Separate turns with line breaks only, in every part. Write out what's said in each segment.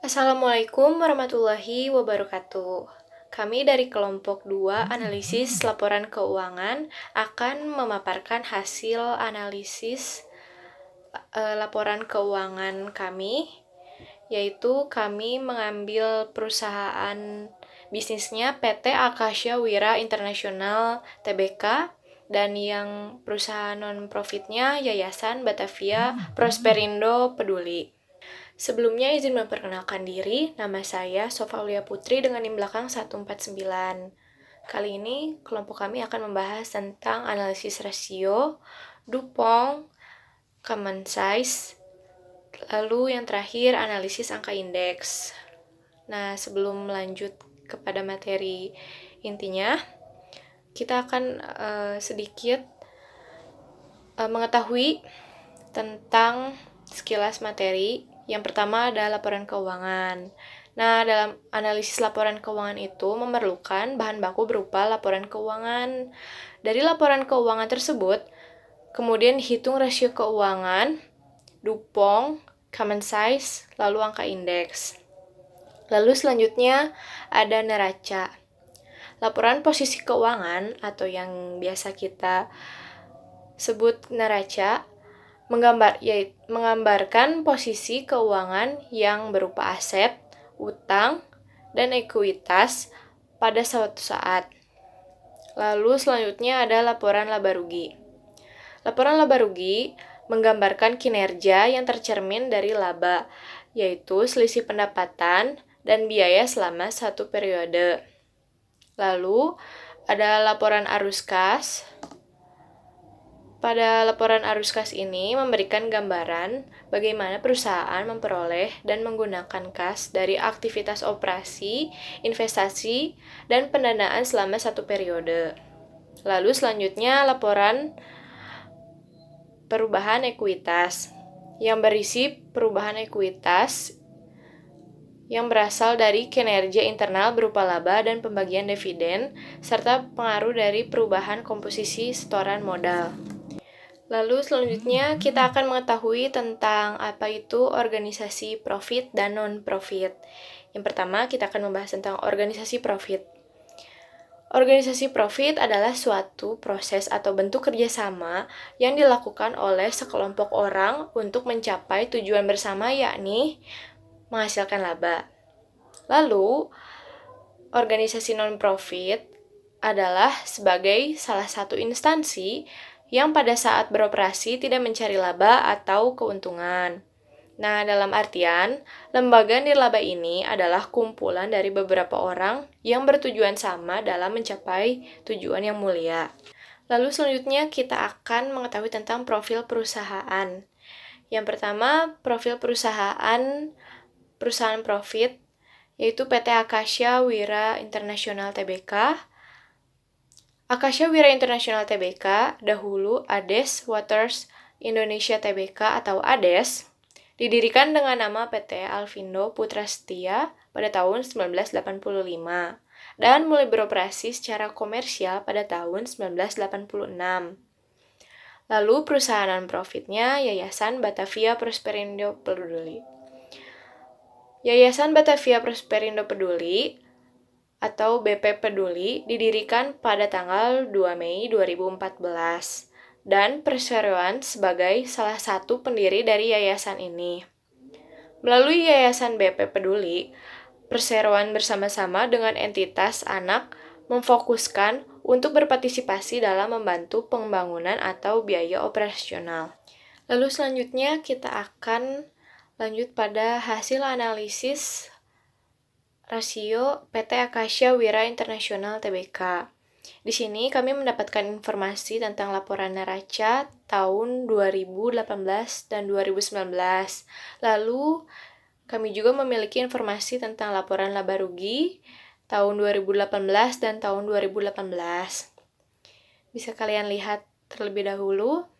Assalamualaikum warahmatullahi wabarakatuh. Kami dari kelompok 2 analisis laporan keuangan akan memaparkan hasil analisis laporan keuangan kami, yaitu kami mengambil perusahaan bisnisnya PT Akasya Wira Internasional Tbk dan yang perusahaan non-profitnya Yayasan Batavia Prosperindo Peduli. Sebelumnya izin memperkenalkan diri, nama saya Sofaulia Putri dengan NIM belakang 149. Kali ini kelompok kami akan membahas tentang analisis rasio, Dupont, common size, lalu yang terakhir analisis angka indeks. Nah, sebelum lanjut kepada materi intinya, kita akan sedikit mengetahui tentang sekilas materi. Yang pertama adalah laporan keuangan. Nah, dalam analisis laporan keuangan itu memerlukan bahan baku berupa laporan keuangan. Dari laporan keuangan tersebut, kemudian dihitung rasio keuangan, Dupont, common size, lalu angka indeks. Lalu selanjutnya ada neraca. Laporan posisi keuangan atau yang biasa kita sebut neraca menggambarkan posisi keuangan yang berupa aset, utang, dan ekuitas pada suatu saat. Lalu selanjutnya ada laporan laba rugi. Laporan laba rugi menggambarkan kinerja yang tercermin dari laba, yaitu selisih pendapatan dan biaya selama satu periode. Lalu ada laporan arus kas. Pada laporan arus kas ini memberikan gambaran bagaimana perusahaan memperoleh dan menggunakan kas dari aktivitas operasi, investasi, dan pendanaan selama satu periode. Lalu selanjutnya laporan perubahan ekuitas yang berisi perubahan ekuitas yang berasal dari kinerja internal berupa laba dan pembagian dividen, serta pengaruh dari perubahan komposisi setoran modal. Lalu selanjutnya kita akan mengetahui tentang apa itu organisasi profit dan non-profit. Yang pertama kita akan membahas tentang organisasi profit. Organisasi profit adalah suatu proses atau bentuk kerjasama yang dilakukan oleh sekelompok orang untuk mencapai tujuan bersama, yakni menghasilkan laba. Lalu, organisasi non-profit adalah sebagai salah satu instansi yang pada saat beroperasi tidak mencari laba atau keuntungan. Nah, dalam artian, lembaga nirlaba ini adalah kumpulan dari beberapa orang yang bertujuan sama dalam mencapai tujuan yang mulia. Lalu selanjutnya kita akan mengetahui tentang profil perusahaan. Yang pertama, profil perusahaan profit, yaitu PT Akasya Wira Internasional Tbk. Akasya Wira Internasional Tbk, dahulu Ades Waters Indonesia Tbk atau Ades, didirikan dengan nama PT Alfindo Putra Setia pada tahun 1985 dan mulai beroperasi secara komersial pada tahun 1986. Lalu perusahaan non-profitnya Yayasan Batavia Prosperindo Peduli. Yayasan Batavia Prosperindo Peduli atau BP Peduli didirikan pada tanggal 2 Mei 2014 dan perseroan sebagai salah satu pendiri dari yayasan ini. Melalui Yayasan BP Peduli, perseroan bersama-sama dengan entitas anak memfokuskan untuk berpartisipasi dalam membantu pembangunan atau biaya operasional. Lalu selanjutnya kita akan lanjut pada hasil analisis rasio PT Akasya Wira Internasional Tbk. Di sini kami mendapatkan informasi tentang laporan neraca tahun 2018 dan 2019. Lalu kami juga memiliki informasi tentang laporan laba rugi tahun 2018 dan tahun 2018. Bisa kalian lihat terlebih dahulu.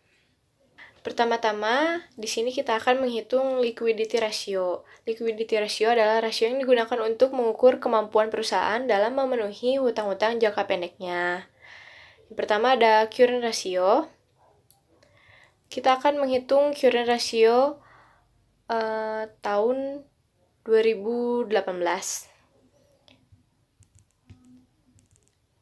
Pertama-tama, di sini kita akan menghitung liquidity ratio. Liquidity ratio adalah rasio yang digunakan untuk mengukur kemampuan perusahaan dalam memenuhi hutang-hutang jangka pendeknya. Yang pertama ada current ratio. Kita akan menghitung current ratio tahun 2018.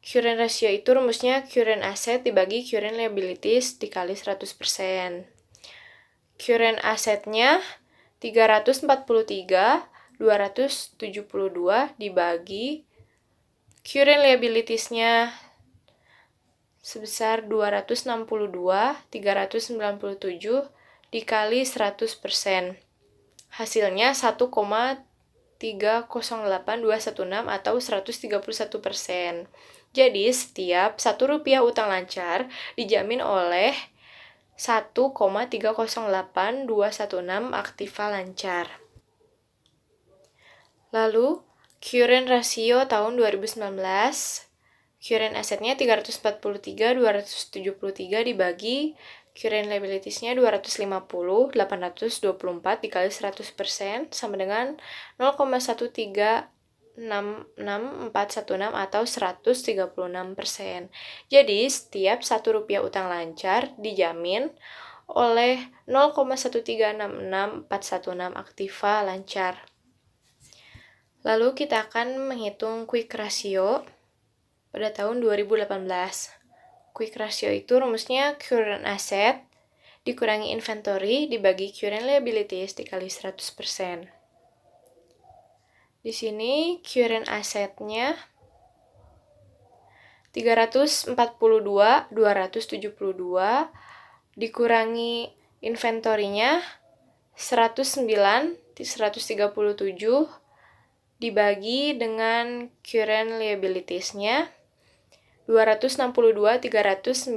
Current ratio itu rumusnya current asset dibagi current liabilities dikali 100%. Current assetnya 343.272 dibagi current liabilities-nya sebesar 262.397 dikali 100%. Hasilnya 1,308216 atau 131%. Jadi, setiap Rp1 utang lancar dijamin oleh 1,308216 aktiva lancar. Lalu, current ratio tahun 2019, current assetnya 343.273 dibagi current liabilities-nya 250.824 dikali 100% sama dengan 0,1366416 atau 136%. Jadi, setiap Rp1 utang lancar dijamin oleh 0,1366416 aktiva lancar. Lalu kita akan menghitung quick ratio pada tahun 2018. Quick ratio itu rumusnya current asset dikurangi inventory dibagi current liabilities dikali 100%. Di sini current assetnya 342.272 dikurangi inventory-nya 109.137 dibagi dengan current liabilities-nya 262.397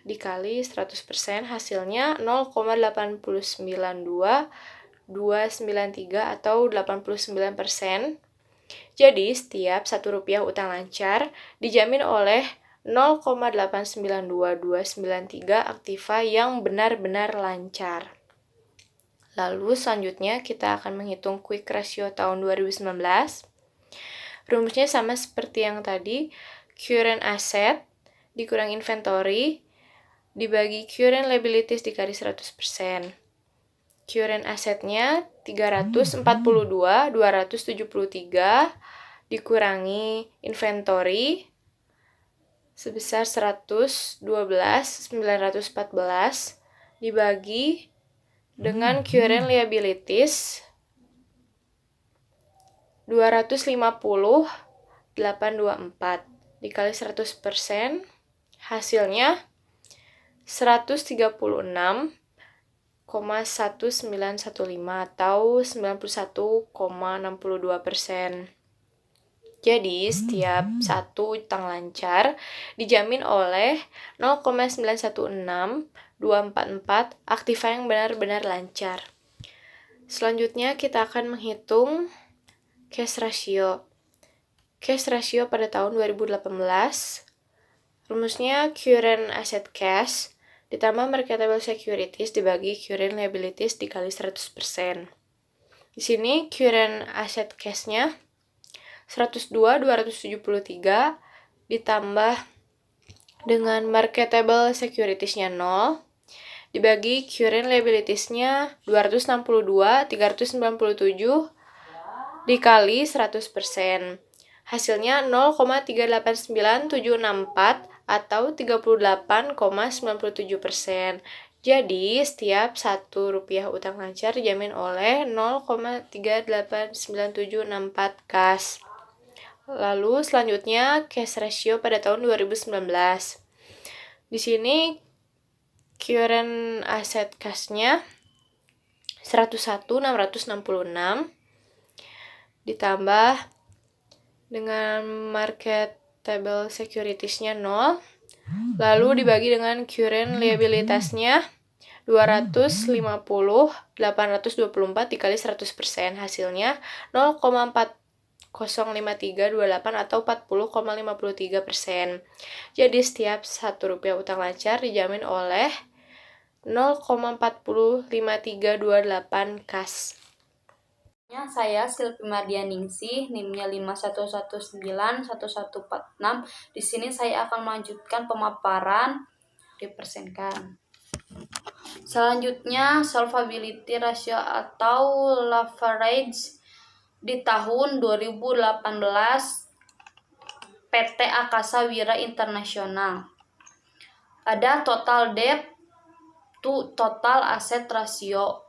dikali 100% hasilnya 0,892293 atau 89%. Jadi, setiap Rp1 utang lancar dijamin oleh 0,892293 aktiva yang benar-benar lancar. Lalu selanjutnya kita akan menghitung quick ratio tahun 2019. Rumusnya sama seperti yang tadi, current asset dikurang inventory dibagi current liabilities dikali 100%. Current assetnya 342.273 dikurangi inventory sebesar 112.914 dibagi dengan current liabilities 250.824 dikali 100% hasilnya 136,1915 atau 91,62%. Jadi, setiap satu utang lancar dijamin oleh 0,916244 aktiva yang benar-benar lancar. Selanjutnya, kita akan menghitung cash ratio. Cash ratio pada tahun 2018, rumusnya current asset cash ditambah marketable securities dibagi current liabilities dikali 100%. Di sini current asset cash-nya 102.273 ditambah dengan marketable securities-nya 0 dibagi current liabilities-nya 262.397 dikali 100%. Hasilnya 0,389764 atau 38,97%. Jadi, setiap Rp1 utang lancar dijamin oleh 0,389764 kas. Lalu selanjutnya cash ratio pada tahun 2019. Di sini current asset cash-nya 101.666 ditambah dengan marketable securities-nya 0, lalu dibagi dengan current liabilities-nya 250.824 dikali 100%, hasilnya 0,405328 atau 40,53%. Jadi, setiap Rp1 utang lancar dijamin oleh 0,405328 kas.
Saya Silvi Mardianingsih, NIM-nya 5119146. Di sini saya akan melanjutkan pemaparan. Dipersenkan. Selanjutnya, solvability ratio atau leverage di tahun 2018 PT Akasa Wira Internasional. Ada total debt to total asset ratio.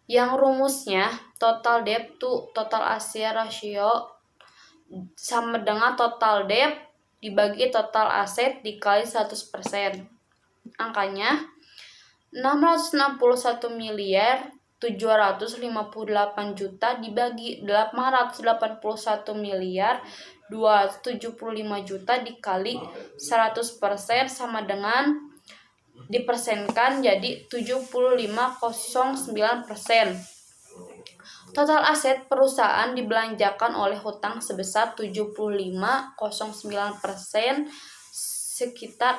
Yang rumusnya total debt to total asset ratio sama dengan total debt dibagi total aset dikali 100%. Angkanya 661 miliar 758 juta dibagi 881 miliar 275 juta dikali 100% sama dengan dipersenkan jadi 75,09%. Total aset perusahaan dibelanjakan oleh hutang sebesar 75,09%, sekitar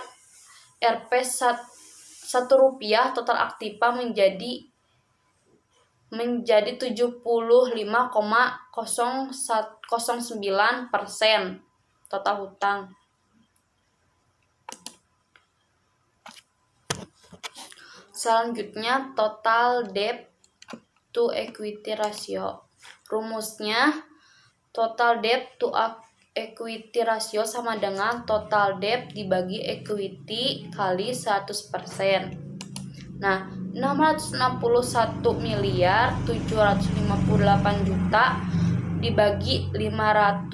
Rp 1 rupiah. Total aktiva menjadi 75,09% total hutang. Selanjutnya, total debt to equity ratio. Rumusnya total debt to equity ratio sama dengan total debt dibagi equity kali 100%. Nah, 661 miliar 758 juta dibagi 589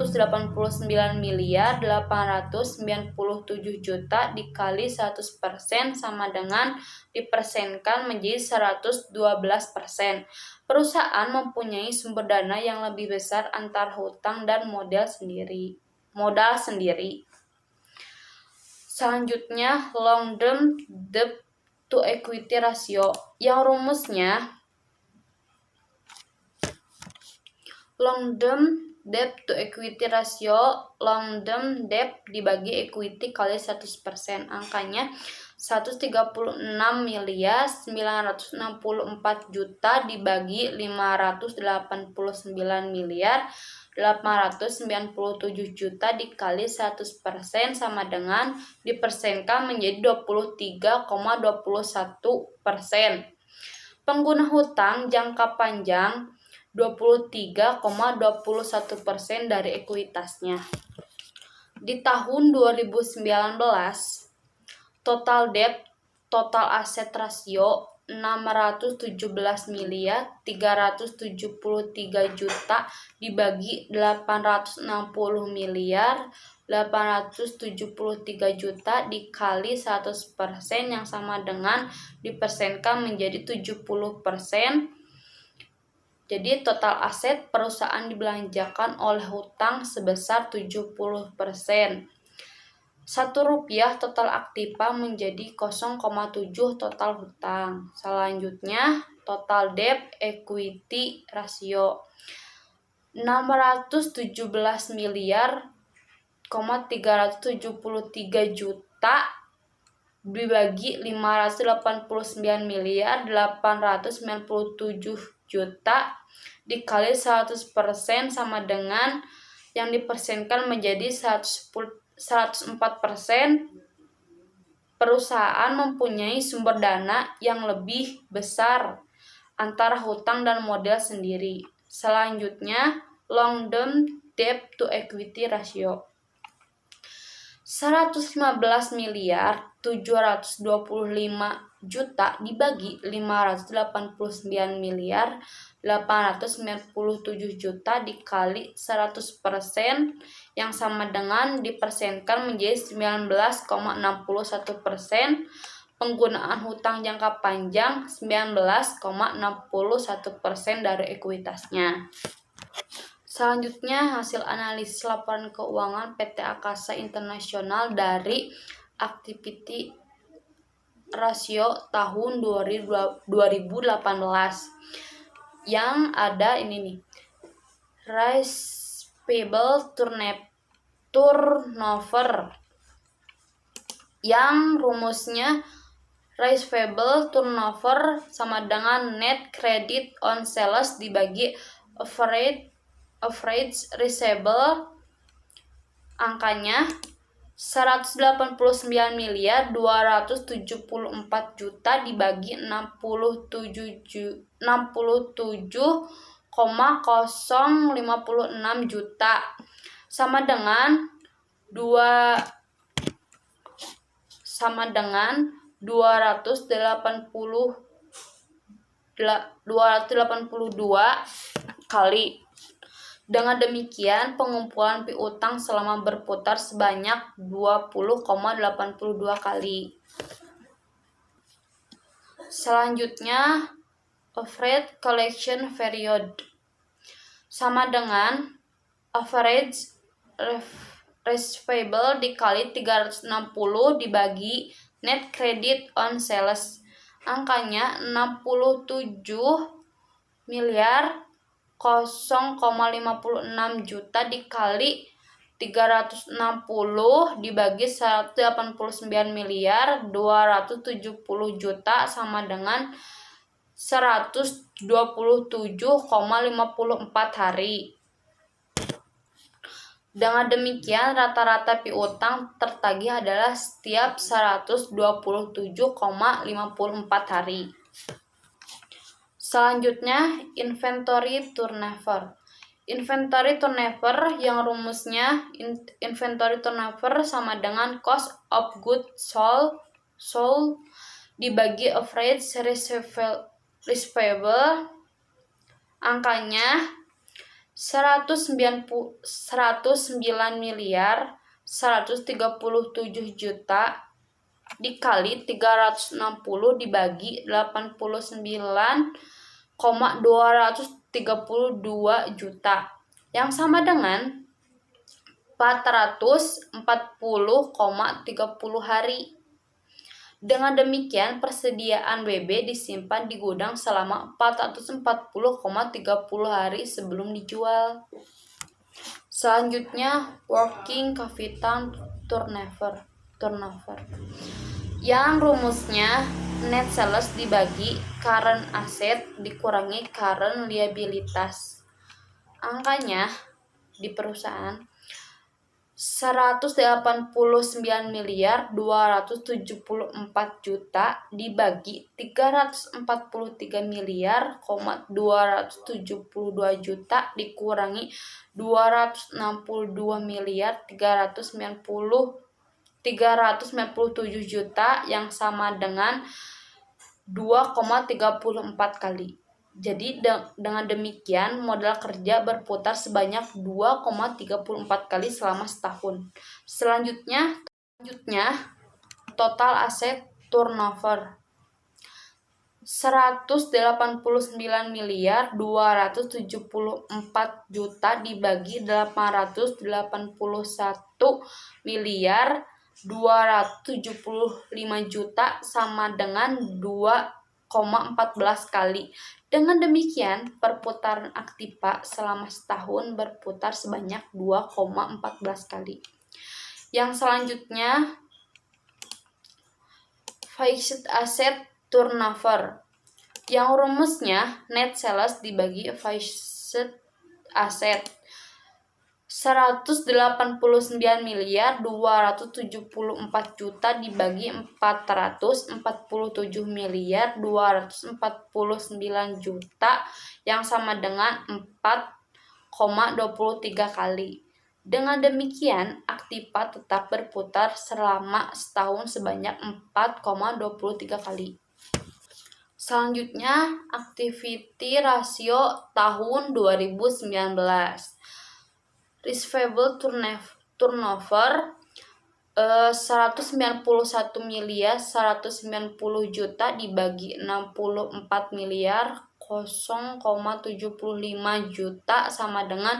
miliar 897 juta dikali 100% sama dengan dipersenkan menjadi 112%. Perusahaan mempunyai sumber dana yang lebih besar antara hutang dan modal sendiri. Selanjutnya, long term debt to equity ratio. Yang rumusnya long term debt to equity ratio, long term debt dibagi equity kali 100%. Angkanya 136 miliar 964 juta dibagi 589 miliar 897 juta dikali 100% sama dengan dipersenkan menjadi 23,21%. Pengguna hutang jangka panjang 23,21% dari ekuitasnya. Di tahun 2019, total debt total aset rasio 617 miliar 373 juta dibagi 860 miliar 873 juta dikali 100% yang sama dengan dipersenkan menjadi 70%. Jadi total aset perusahaan dibelanjakan oleh hutang sebesar 70%. 1 rupiah total aktiva menjadi 0,7 total hutang. Selanjutnya, total debt equity ratio 617 miliar 373 juta dibagi 589 miliar 897 juta dikali 100% sama dengan yang dipersenkan menjadi 104%. Perusahaan mempunyai sumber dana yang lebih besar antara hutang dan modal sendiri. Selanjutnya, long term debt to equity ratio 115 miliar 725 juta dibagi 589 miliar 897 juta dikali 100% yang sama dengan dipersenkan menjadi 19,61%. Penggunaan hutang jangka panjang 19,61% dari ekuitasnya. Selanjutnya, hasil analisis laporan keuangan PT Akasa Internasional dari activity ratio tahun 2018. Yang ada ini nih. Receivable turnover. Yang rumusnya receivable turnover sama dengan net credit on sales dibagi average receivable. Angkanya 189 miliar 274 juta dibagi 67,056 juta sama dengan 282 kali. Dengan demikian, pengumpulan piutang selama berputar sebanyak 20,82 kali. Selanjutnya, average collection period sama dengan average receivable dikali 360 dibagi net credit on sales. Angkanya 67 miliar 0,56 juta dikali 360 dibagi 189 miliar 270 juta sama dengan 127,54 hari. Dengan demikian, rata-rata piutang tertagih adalah setiap 127,54 hari. Selanjutnya, inventory turnover. Inventory turnover yang rumusnya inventory turnover sama dengan cost of goods sold dibagi average receivable. Angkanya 109 miliar 137 juta dikali 360 dibagi 89,232 juta yang sama dengan 440,30 hari. Dengan demikian, persediaan BB disimpan di gudang selama 440,30 hari sebelum dijual. Selanjutnya, working capital turnover. Yang rumusnya net sales dibagi current asset dikurangi current liabilitas. Angkanya di perusahaan 189 miliar 274 juta dibagi 343 miliar 272 juta dikurangi 262 miliar 397 juta yang sama dengan 2,34 kali. Jadi dengan demikian modal kerja berputar sebanyak 2,34 kali selama setahun. Selanjutnya total aset turnover 189 miliar 274 juta dibagi 881 miliar 275 juta sama dengan 2,14 kali. Dengan demikian, perputaran aktiva selama setahun berputar sebanyak 2,14 kali. Yang selanjutnya, fixed asset turnover. Yang rumusnya net sales dibagi fixed asset. 189 miliar 274 juta dibagi 447 miliar 249 juta yang sama dengan 4,23 kali. Dengan demikian, aktiva tetap berputar selama setahun sebanyak 4,23 kali. Selanjutnya, activity ratio tahun 2019. Receivable turnover 191 miliar 190 juta dibagi 64 miliar 0,75 juta sama dengan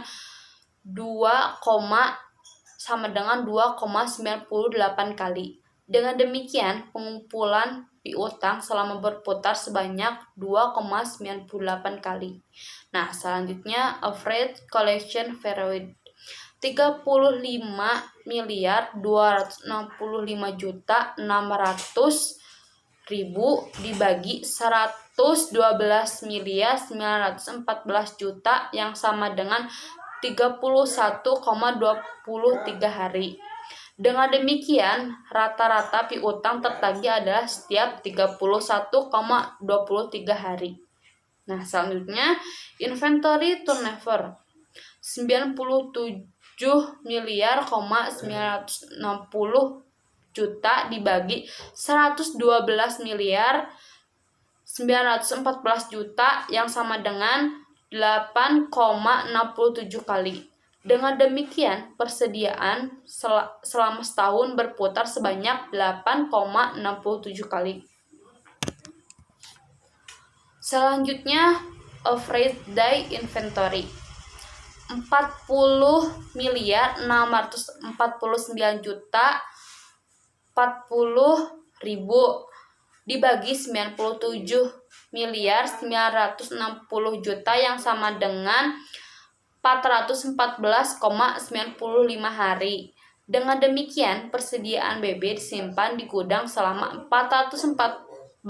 2,98 kali. Dengan demikian, pengumpulan piutang selama berputar sebanyak 2,98 kali. Nah, selanjutnya average collection period 35 miliar 265 juta 600 ribu dibagi 112 miliar 914 juta yang sama dengan 31,23 hari. Dengan demikian, rata-rata piutang tertagih adalah setiap 31,23 hari. Nah, selanjutnya inventory turnover 97 miliar, 960 juta dibagi 112 miliar 914 juta yang sama dengan 8,67 kali. Dengan demikian, persediaan selama setahun berputar sebanyak 8,67 kali. Selanjutnya, average day inventory 40 miliar 649 juta 40 ribu dibagi 97 miliar 960 juta yang sama dengan 414,95 hari. Dengan demikian, persediaan BB disimpan di gudang selama 414,95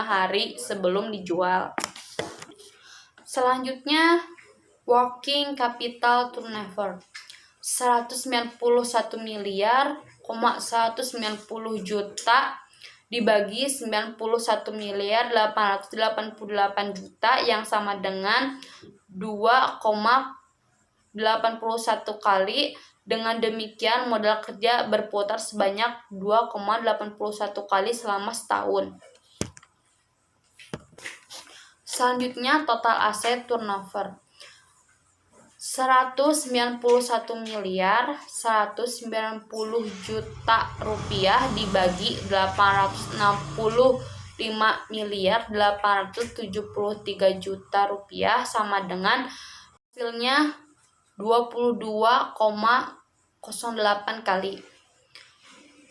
hari sebelum dijual. Selanjutnya, working capital turnover 191 miliar, 190 juta dibagi 91 miliar 888 juta yang sama dengan 2,81 kali. Dengan demikian, modal kerja berputar sebanyak 2,81 kali selama setahun. Selanjutnya, total aset turnover 191 miliar 190 juta rupiah dibagi 865 miliar 873 juta rupiah sama dengan hasilnya 22,08 kali.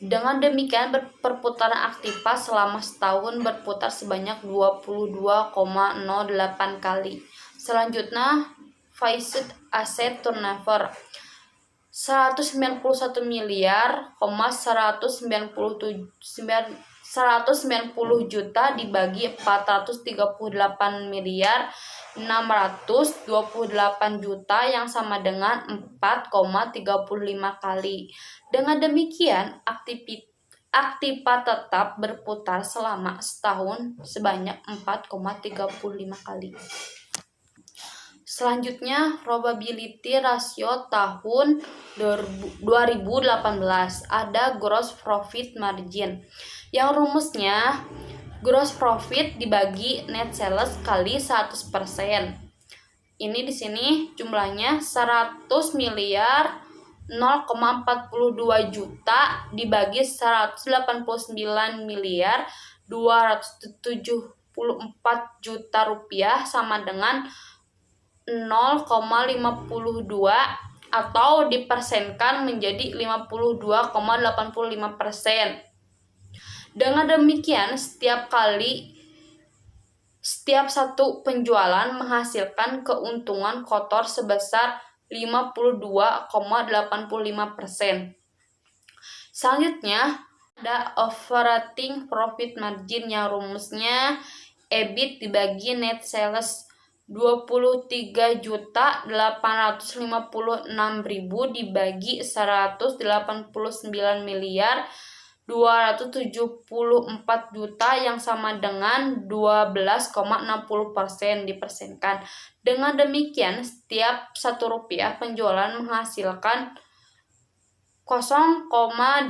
Dengan demikian, perputaran aktiva selama setahun berputar sebanyak 22,08 kali. Selanjutnya, fixed asset turnover 191 miliar, 190 juta dibagi 438 miliar 628 juta yang sama dengan 4,35 kali. Dengan demikian, aktiva tetap berputar selama setahun sebanyak 4,35 kali. Selanjutnya, probability ratio tahun 2018 ada gross profit margin yang rumusnya gross profit dibagi net sales kali 100%. Ini di sini jumlahnya 100 miliar 0,42 juta dibagi 189 miliar 274 juta rupiah sama dengan 0,52 atau dipersenkan menjadi 52,85%. Dengan demikian, setiap satu penjualan menghasilkan keuntungan kotor sebesar 52,85%. Selanjutnya, ada operating profit margin yang rumusnya EBIT dibagi net sales 23.856.000 dibagi 189 miliar 274 juta yang sama dengan 12,60% dipersenkan. Dengan demikian, setiap 1 rupiah penjualan menghasilkan 0,12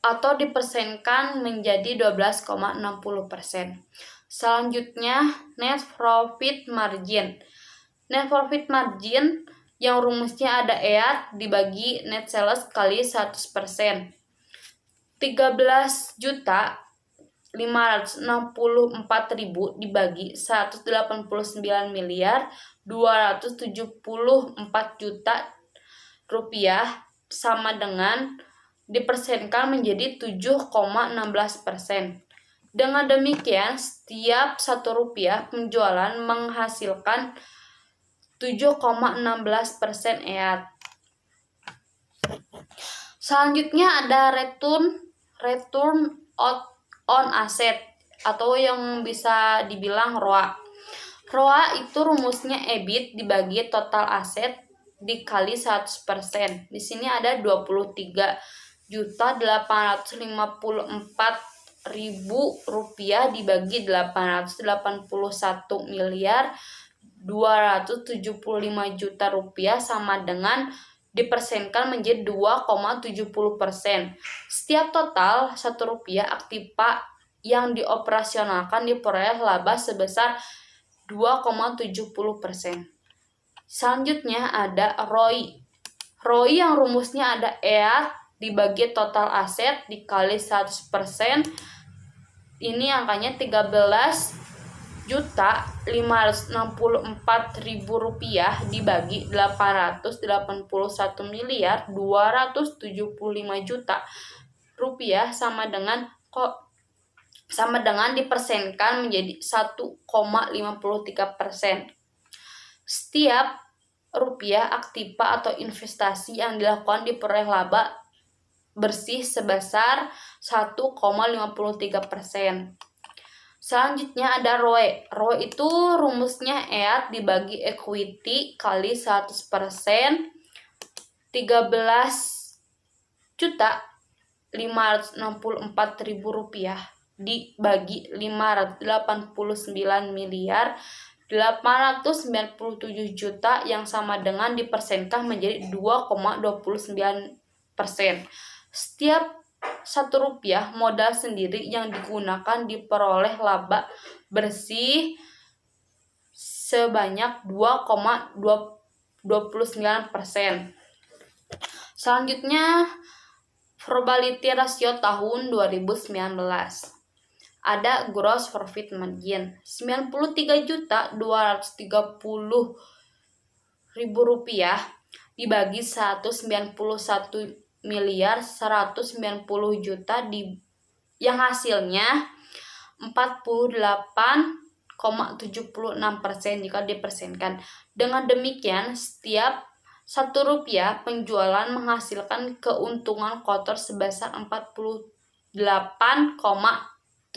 atau dipersenkan menjadi 12,60%. Selanjutnya, net profit margin. Net profit margin yang rumusnya ada EAT dibagi net sales kali 100%. 13 juta 564.000 dibagi 189 miliar 274 juta rupiah sama dengan dipersenkan menjadi 7,16%. Dengan demikian, setiap 1 rupiah penjualan menghasilkan 7,16% EAT. Selanjutnya ada return on asset atau yang bisa dibilang ROA. ROA itu rumusnya EBIT dibagi total aset dikali 100%. Di sini ada 23.854.000 rupiah dibagi 881.275 juta rupiah sama dengan dipersenkan menjadi 2,70%. Setiap total 1 rupiah Aktiva yang dioperasionalkan diperoleh laba sebesar 2,70%. Selanjutnya ada ROI. ROI yang rumusnya ada EAT dibagi total aset dikali 100%. Ini angkanya 13.564.000 rupiah dibagi 881.275 juta rupiah sama dengan dipersenkan menjadi 1,53%. Setiap rupiah Aktiva atau investasi yang dilakukan diperoleh laba bersih sebesar 1,53%. Selanjutnya ada ROE. ROE itu rumusnya EAT dibagi equity kali 100%, 13.564.000 rupiah dibagi 589.897 juta yang sama dengan dipersenkan menjadi 2,29%. Setiap 1 rupiah modal sendiri yang digunakan diperoleh laba bersih sebanyak 2,29%. Selanjutnya probability ratio tahun 2019. Ada gross profit margin 93.230.000 rupiah dibagi 191.190 juta yang hasilnya 48,76% jika dipersenkan. Dengan demikian, setiap 1 rupiah penjualan menghasilkan keuntungan kotor sebesar 48,76%.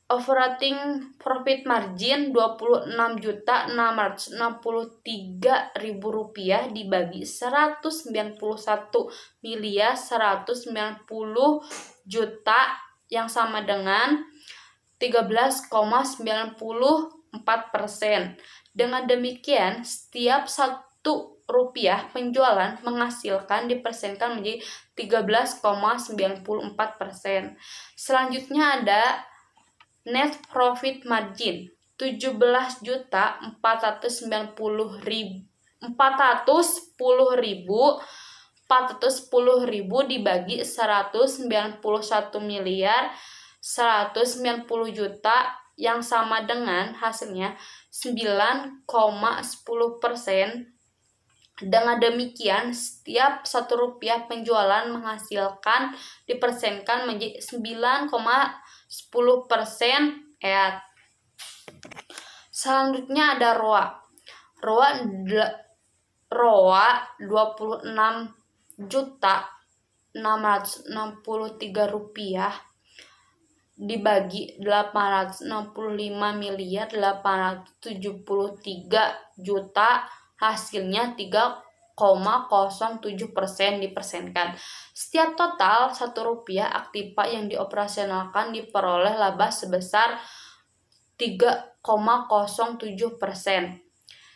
Operating profit margin 26.663.000 rupiah dibagi 191.190 juta yang sama dengan 13,94%. Dengan demikian, setiap 1 rupiah penjualan menghasilkan dipersenkan menjadi 13,94%. Selanjutnya ada net profit margin 17.410.410.000 dibagi 191.190 juta yang sama dengan hasilnya 9,10%. Dengan demikian, setiap 1 rupiah penjualan menghasilkan dipersenkan menjadi 9,10% EAT. Selanjutnya ada ROA. ROA 26.663 rupiah dibagi 865.873 juta hasilnya 3,07% dipersenkan. Setiap total 1 rupiah Aktiva yang dioperasionalkan diperoleh laba sebesar 3,07%.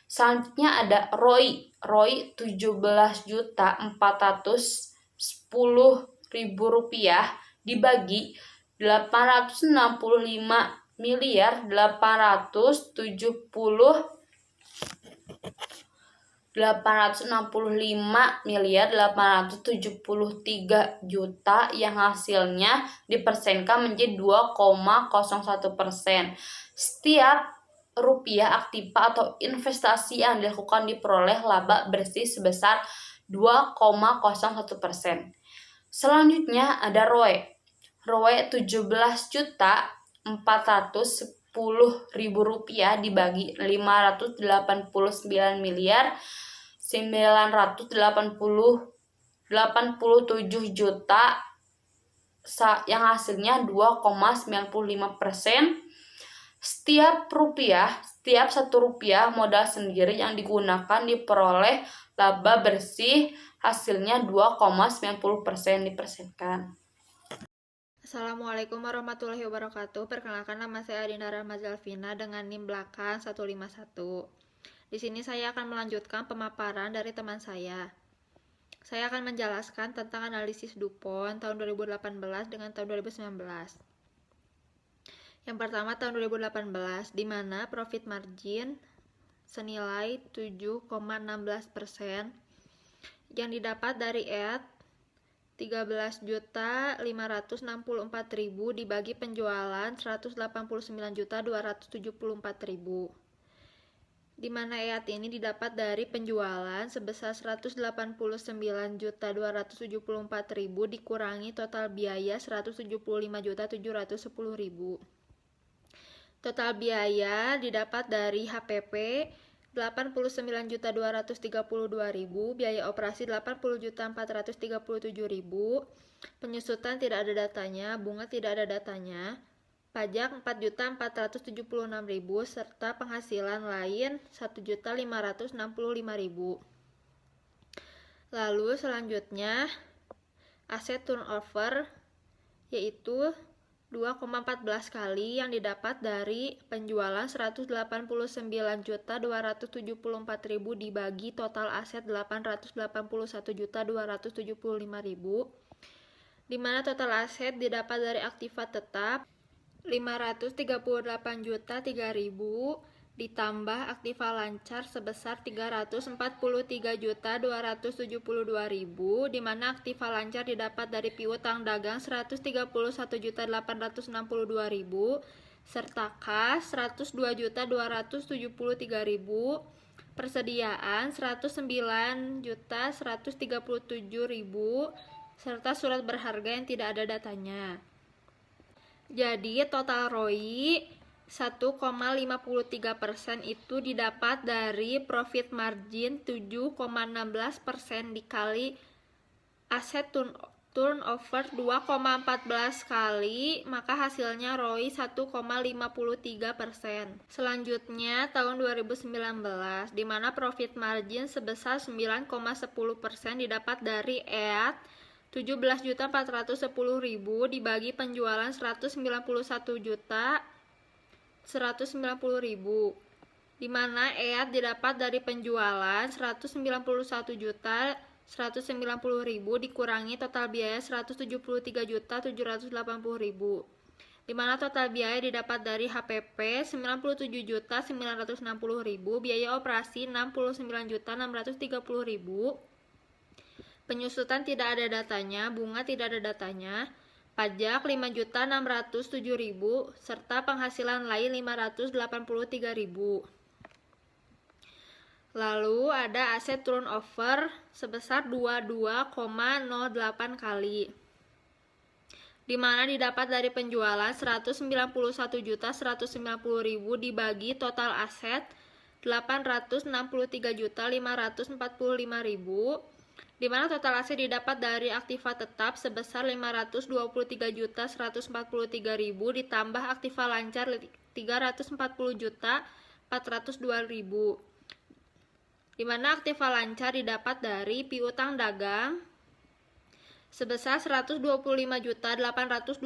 Selanjutnya ada ROI. ROI 17.410.000 rupiah dibagi 865.873 juta yang hasilnya dipersenkan menjadi 2,01%. Setiap rupiah Aktiva atau investasi yang dilakukan diperoleh laba bersih sebesar 2,01%. Selanjutnya ada ROE. ROE 17.410.000 rupiah dibagi 589.987 juta yang hasilnya 2,95%. Setiap satu rupiah modal sendiri yang digunakan diperoleh laba bersih hasilnya 2,90% dipersenkan.
Assalamualaikum warahmatullahi wabarakatuh. Perkenalkan, nama saya Adinda Rahma Zalvina dengan NIM belakang 151. Di sini saya akan melanjutkan pemaparan dari teman saya. Saya akan menjelaskan tentang analisis DuPont tahun 2018 dengan tahun 2019. Yang pertama tahun 2018, di mana profit margin senilai 7,16% yang didapat dari EAT 13.564.000 dibagi penjualan 189.274.000, di mana EAT ini didapat dari penjualan sebesar 189.274.000 dikurangi total biaya 175.710.000. Total biaya didapat dari HPP 89.232.000, biaya operasi 80.437.000, penyusutan tidak ada datanya, bunga tidak ada datanya, pajak 4.476.000, serta penghasilan lain 1.565.000. Lalu selanjutnya aset turnover, yaitu 2,14 kali yang didapat dari penjualan 189.274.000 dibagi total aset 881.275.000, di mana total aset didapat dari aktiva tetap 538.003.000 ditambah aktiva lancar sebesar 343.272.000, di mana aktiva lancar didapat dari piutang dagang 131.862.000 serta kas 102.273.000, persediaan 109.137.000 serta surat berharga yang tidak ada datanya. Jadi total ROI 1,53% itu didapat dari profit margin 7,16% dikali aset turnover 2,14 kali, maka hasilnya ROI 1,53%. Selanjutnya tahun 2019, di mana profit margin sebesar 9,10% didapat dari EAT 17.410.000 dibagi penjualan 191.190.000, di mana EAT didapat dari penjualan 191.190.000 dikurangi total biaya 173.780.000, di mana total biaya didapat dari HPP 97.960.000, biaya operasi 69.630.000, penyusutan tidak ada datanya, bunga tidak ada datanya, pajak 5.607.000, serta penghasilan lain 583.000. Lalu ada aset turnover sebesar 22,08 kali, di mana didapat dari penjualan 191.190.000 dibagi total aset 863.545.000, di mana total aset didapat dari aktiva tetap sebesar 523.143.000 ditambah aktiva lancar 340.402.000, di mana aktiva lancar didapat dari piutang dagang sebesar 125.822.000,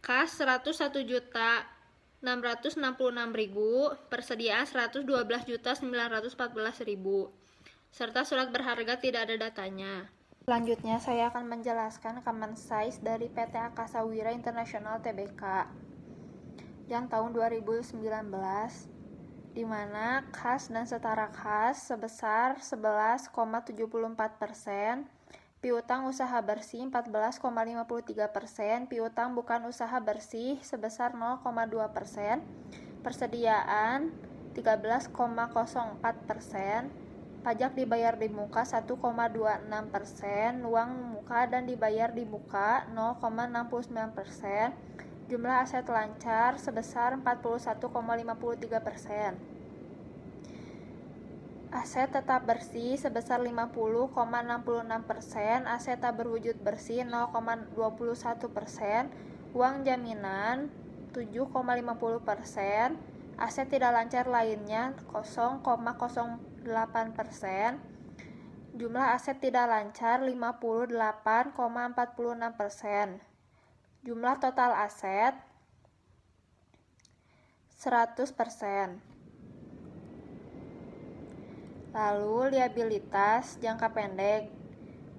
kas 101.666.000, persediaan 112.914.000, serta surat berharga tidak ada datanya. Selanjutnya saya akan menjelaskan common size dari PT Akasawira International Tbk yang tahun 2019, di mana kas dan setara kas sebesar 11,74%, piutang usaha bersih 14,53%, piutang bukan usaha bersih sebesar 0,2%, persediaan 13,04%, pajak dibayar di muka 1,26%, uang muka dan dibayar di muka 0,69%, jumlah aset lancar sebesar 41,53%. Aset tetap bersih sebesar 50,66%, aset tak berwujud bersih 0,21%, uang jaminan 7,50%, aset tidak lancar lainnya 0,08%, jumlah aset tidak lancar 58,46%, jumlah total aset 100%. Lalu liabilitas jangka pendek,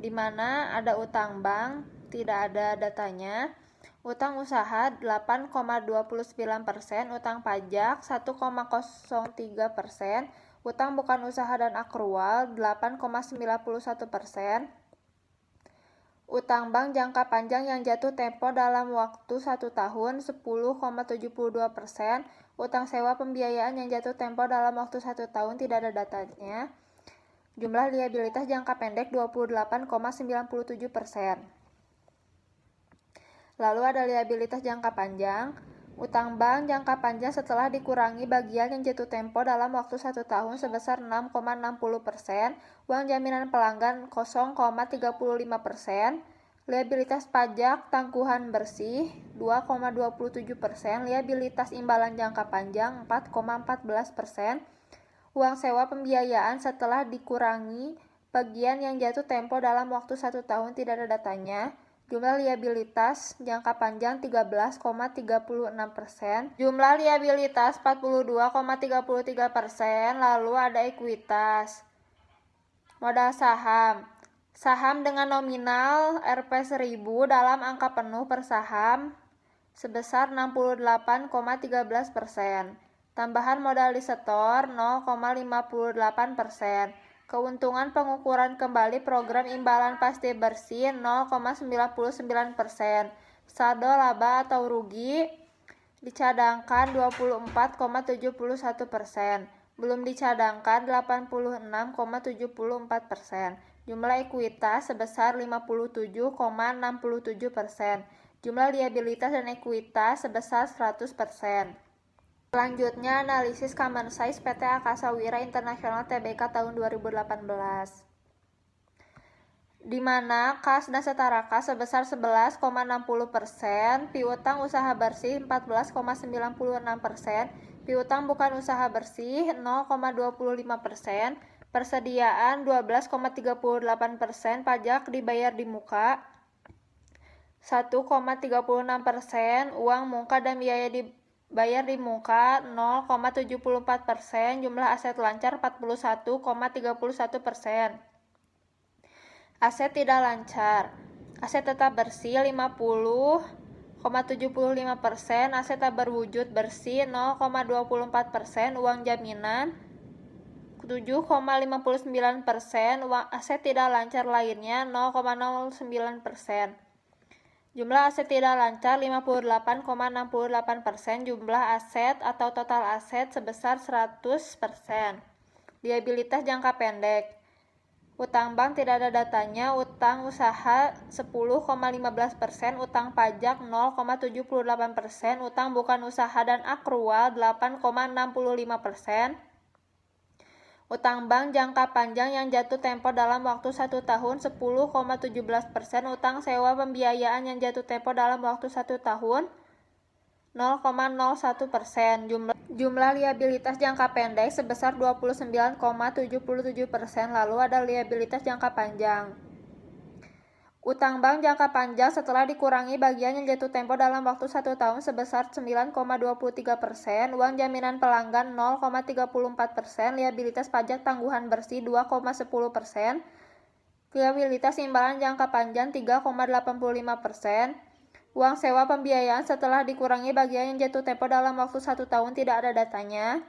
di mana ada utang bank, tidak ada datanya, utang usaha 8,29%, utang pajak 1,03%, utang bukan usaha dan akrual 8,91%, utang bank jangka panjang yang jatuh tempo dalam waktu 1 tahun 10,72%, utang sewa pembiayaan yang jatuh tempo dalam waktu 1 tahun tidak ada datanya, jumlah liabilitas jangka pendek 28,97%. Lalu ada liabilitas jangka panjang, utang bank jangka panjang setelah dikurangi bagian yang jatuh tempo dalam waktu 1 tahun sebesar 6,60%, uang jaminan pelanggan 0,35%, liabilitas pajak tangguhan bersih 2,27%, liabilitas imbalan jangka panjang 4,14%, uang sewa pembiayaan setelah dikurangi bagian yang jatuh tempo dalam waktu 1 tahun tidak ada datanya, jumlah liabilitas jangka panjang 13,36%, jumlah liabilitas 42,33%, lalu ada ekuitas. Modal saham. Saham dengan nominal Rp1.000 dalam angka penuh per saham sebesar 68,13%. Tambahan modal disetor 0,58%. Keuntungan pengukuran kembali program imbalan pasti bersih 0,99%. Saldo laba atau rugi dicadangkan 24,71%. Belum dicadangkan 86,74%. Jumlah ekuitas sebesar 57,67%. Jumlah liabilitas dan ekuitas sebesar 100%. Selanjutnya analisis common size PT Akasa Wira International Tbk tahun 2018. Di mana kas dan setara kas sebesar 11,60%, piutang usaha bersih 14,96%, piutang bukan usaha bersih 0,25%, persediaan 12,38%, pajak dibayar di muka 1,36%, uang muka dan biaya dibayar di muka 0,74%, jumlah aset lancar 41,31%. Aset tidak lancar, aset tetap bersih 50,75%, aset tak berwujud bersih 0,24%, uang jaminan 7,59%, uang aset tidak lancar lainnya 0,09%. Jumlah aset tidak lancar 58,68%, jumlah aset atau total aset sebesar 100%. Liabilitas jangka pendek. Utang bank tidak ada datanya, utang usaha 10,15%, utang pajak 0,78%, utang bukan usaha dan akrual 8,65%. Utang bank jangka panjang yang jatuh tempo dalam waktu 1 tahun 10,17%, utang sewa pembiayaan yang jatuh tempo dalam waktu 1 tahun 0,01%. Jumlah liabilitas jangka pendek sebesar 29,77%. Lalu ada liabilitas jangka panjang. Utang bank jangka panjang setelah dikurangi bagian yang jatuh tempo dalam waktu 1 tahun sebesar 9,23%, uang jaminan pelanggan 0,34%, liabilitas pajak tangguhan bersih 2,10%, liabilitas imbalan jangka panjang 3,85%, uang sewa pembiayaan setelah dikurangi bagian yang jatuh tempo dalam waktu 1 tahun tidak ada datanya.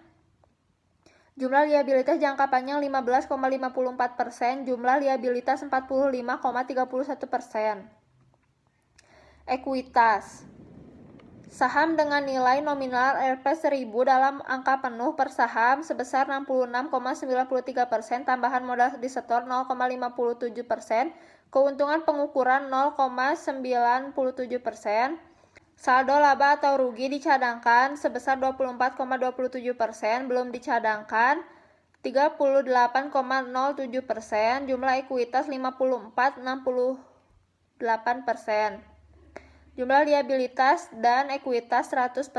Jumlah liabilitas jangka panjang 15,54%, jumlah liabilitas 45,31%. Ekuitas. Saham dengan nilai nominal Rp1.000 dalam angka penuh per saham sebesar 66,93%, tambahan modal disetor 0,57%, keuntungan pengukuran 0,97%. Saldo laba atau rugi dicadangkan sebesar 24,27%, belum dicadangkan 38,07%, jumlah ekuitas 54,68%. Jumlah liabilitas dan ekuitas 100%.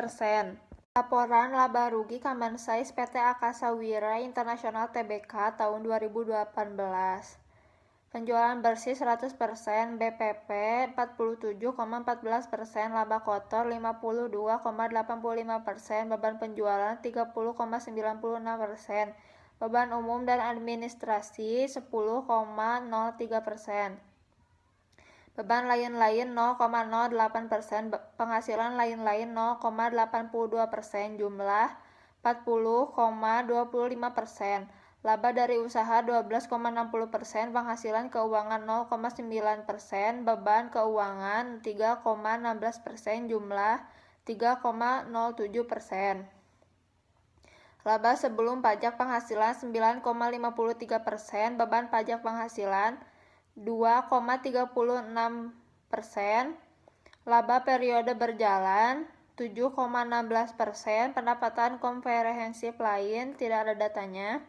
Laporan laba rugi common size PT Akasa Wira International Tbk tahun 2018. Penjualan bersih 100%, BPP 47,14%, laba kotor 52,85%, beban penjualan 30,96%, beban umum dan administrasi 10,03%. Beban lain-lain 0,08%, penghasilan lain-lain 0,82%, jumlah 40,25%, laba dari usaha 12,60%, penghasilan keuangan 0,9%, beban keuangan 3,16%, jumlah 3,07%. Laba sebelum pajak penghasilan 9,53%, beban pajak penghasilan 2,36%, laba periode berjalan 7,16%, pendapatan komprehensif lain tidak ada datanya.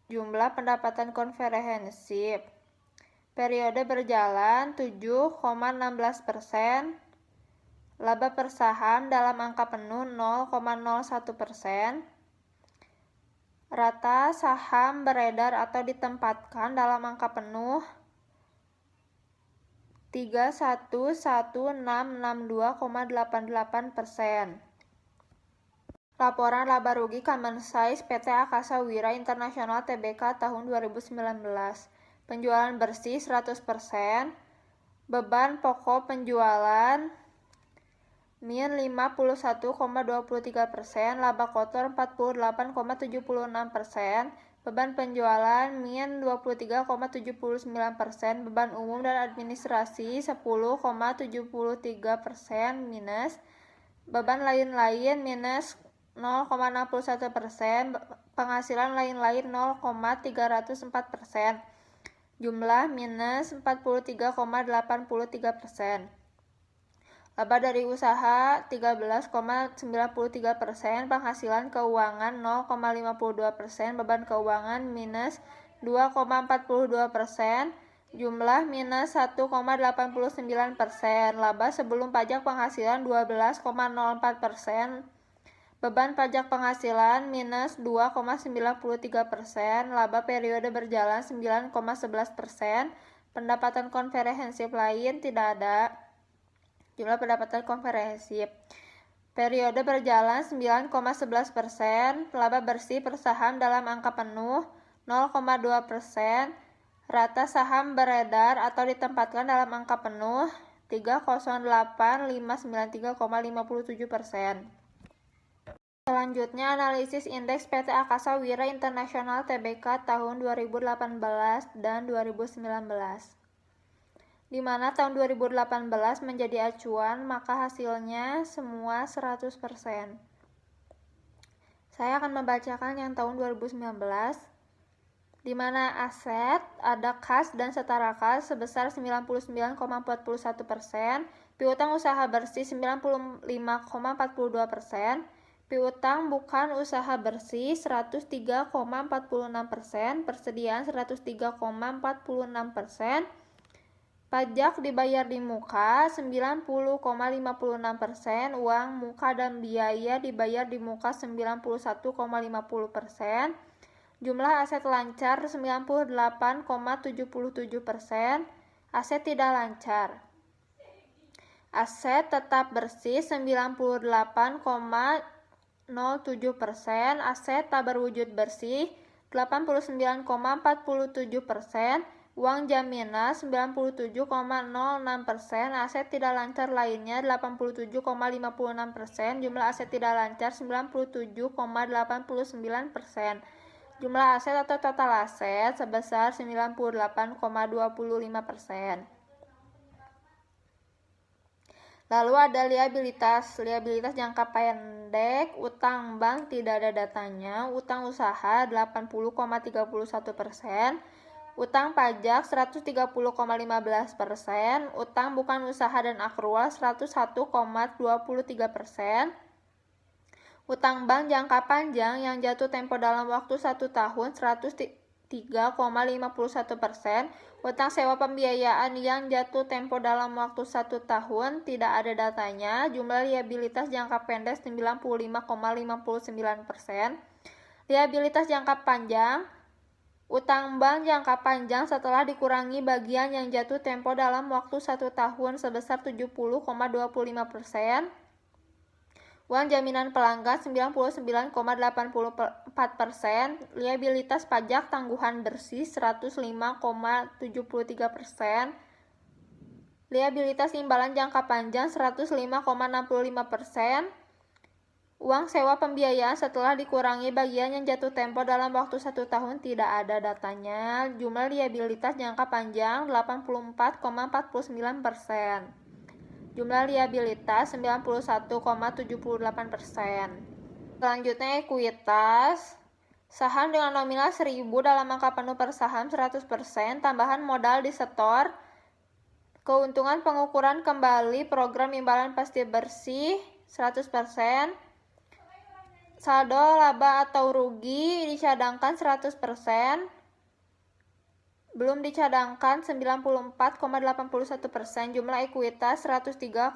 Jumlah pendapatan komprehensif periode berjalan 7,16%, laba per saham dalam angka penuh 0,01%, rata saham beredar atau ditempatkan dalam angka penuh 311662,88%. Laporan laba rugi common size PT Akasa Wira International Tbk tahun 2019. Penjualan bersih 100%, beban pokok penjualan min 51,23%, laba kotor 48,76%, beban penjualan min 23,79%, beban umum dan administrasi 10,73% minus, beban lain-lain minus 0,61%, penghasilan lain-lain 0,304%, jumlah minus 43,83%. Laba dari usaha 13,93%, penghasilan keuangan 0,52%, beban keuangan minus 2,42%, jumlah minus 1,89%. Laba sebelum pajak penghasilan 12,04%, beban pajak penghasilan minus 2,93%, laba periode berjalan 9,11%, pendapatan komprehensif lain tidak ada. Jumlah pendapatan komprehensif periode berjalan 9,11%, laba bersih per saham dalam angka penuh 0,2%, rata saham beredar atau ditempatkan dalam angka penuh 308.593,57%. Selanjutnya analisis indeks PT Akasa Wira International Tbk tahun 2018 dan 2019. Di mana tahun 2018 menjadi acuan, maka hasilnya semua 100%. Saya akan membacakan yang tahun 2019, di mana aset ada kas dan setara kas sebesar 99,41%, piutang usaha bersih 95,42%, piutang bukan usaha bersih 103,46%, persediaan 103,46%, pajak dibayar di muka 90,56%, uang muka dan biaya dibayar di muka 91,50%, jumlah aset lancar 98,77%, aset tidak lancar. Aset tetap bersih 98,07%, aset tak berwujud bersih 89,47%, uang jaminan 97,06%, aset tidak lancar lainnya 87,56%, jumlah aset tidak lancar 97,89%. Jumlah aset atau total aset sebesar 98,25%. Lalu ada liabilitas jangka pendek, utang bank tidak ada datanya, utang usaha 80,31%, utang pajak 130,15%, utang bukan usaha dan akrual 101,23%, utang bank jangka panjang yang jatuh tempo dalam waktu 1 tahun
3,51%. Utang sewa pembiayaan yang jatuh tempo dalam waktu 1 tahun tidak ada datanya. Jumlah liabilitas jangka pendek 95,59%. Liabilitas jangka panjang, utang bank jangka panjang setelah dikurangi bagian yang jatuh tempo dalam waktu 1 tahun sebesar 70,25%. Uang jaminan pelanggan 99,84%. Liabilitas pajak tangguhan bersih 105,73%. Liabilitas imbalan jangka panjang 105,65%. Uang sewa pembiayaan setelah dikurangi bagian yang jatuh tempo dalam waktu 1 tahun tidak ada datanya. Jumlah liabilitas jangka panjang 84,49%. Jumlah liabilitas 91,78%. Selanjutnya ekuitas. Saham dengan nominal 1.000 dalam angka penuh per saham 100%, tambahan modal disetor, keuntungan pengukuran kembali, program imbalan pasti bersih 100%, saldo laba atau rugi dicadangkan 100%, belum dicadangkan 94,81%, jumlah ekuitas 103,61%,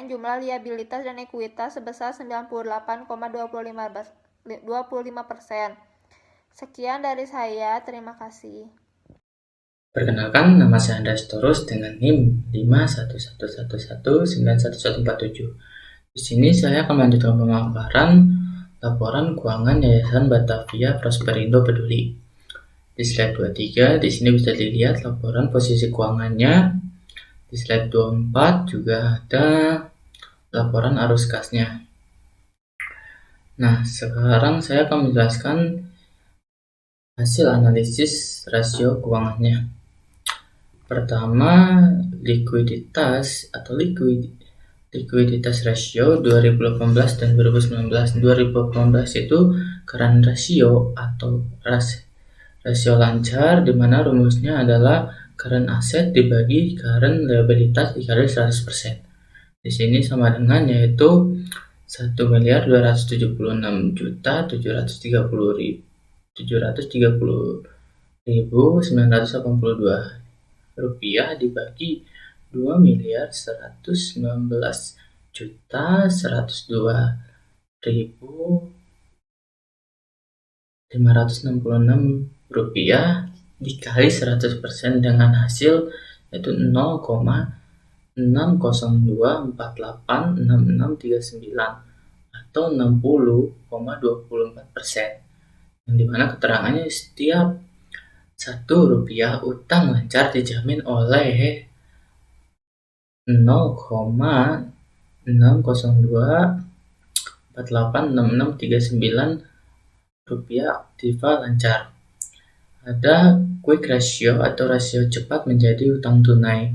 jumlah liabilitas dan ekuitas sebesar 98,25%. Sekian dari saya, terima kasih.
Perkenalkan, nama saya Andreas Torus dengan NIM 51111911147. Di sini saya akan melanjutkan pemaparan laporan keuangan Yayasan Batavia Prosperindo Peduli. Di slide 23, di sini bisa dilihat laporan posisi keuangannya. Di slide 24 juga ada laporan arus kasnya. Nah, sekarang saya akan menjelaskan hasil analisis rasio keuangannya. Pertama, likuiditas atau likuiditas rasio 2018 dan 2019. 2018 itu current ratio atau rasio lancar, di mana rumusnya adalah current asset dibagi current liabilitas dikali 100%. Di sini sama dengan yaitu 1.276.730.982 rupiah dibagi 2.119.102.566 rupiah dikali 100% dengan hasil yaitu 0,602486639 atau 60,24%, yang dimana keterangannya setiap 1 rupiah utang lancar dijamin oleh 0,602486639 rupiah aktiva lancar. Ada quick ratio atau rasio cepat menjadi utang tunai,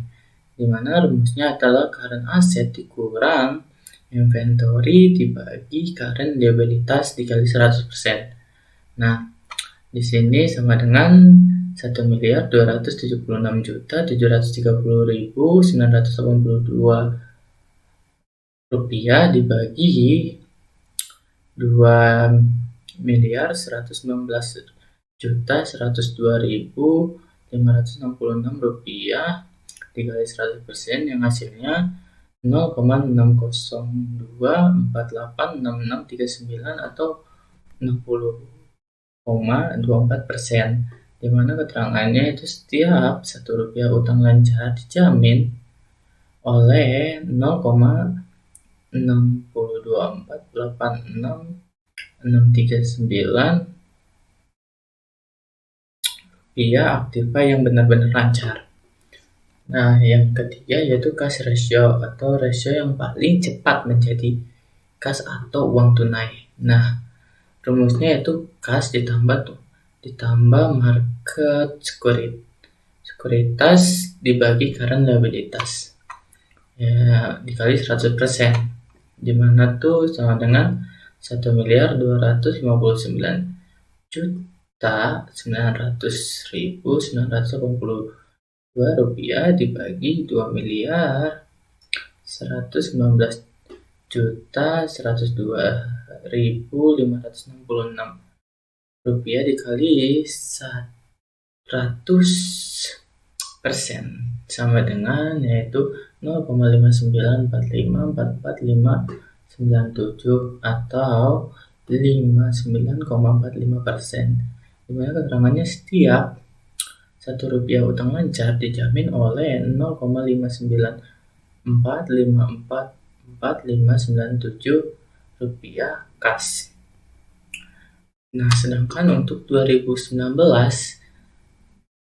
di mana rumusnya adalah current asset dikurang inventory dibagi current liabilitas dikali 100%. Nah, di sini sama dengan 1.276.730.982 rupiah dibagi 2.119.102.566 rupiah dikali 100% yang hasilnya 0,602486639 atau 60,24%, di mana keterangannya itu setiap 1 rupiah utang lancar dijamin oleh 0,602486639 rupiah aktiva yang benar-benar lancar. Nah, yang ketiga yaitu cash ratio atau rasio yang paling cepat menjadi kas atau uang tunai. Nah, rumusnya itu kas ditambah market sekuritas dibagi current liabilitas ya dikali 100%, dimana tuh sama dengan 1.299.900.982 rupiah dibagi 2.119.102.566 rupiah dikali 100% sama dengan yaitu 0,59454457 atau 59,45%. Dimana keterangannya setiap Rp1 utang lancar dijamin oleh 0,59454457 rupiah kas. Nah, sedangkan untuk 2019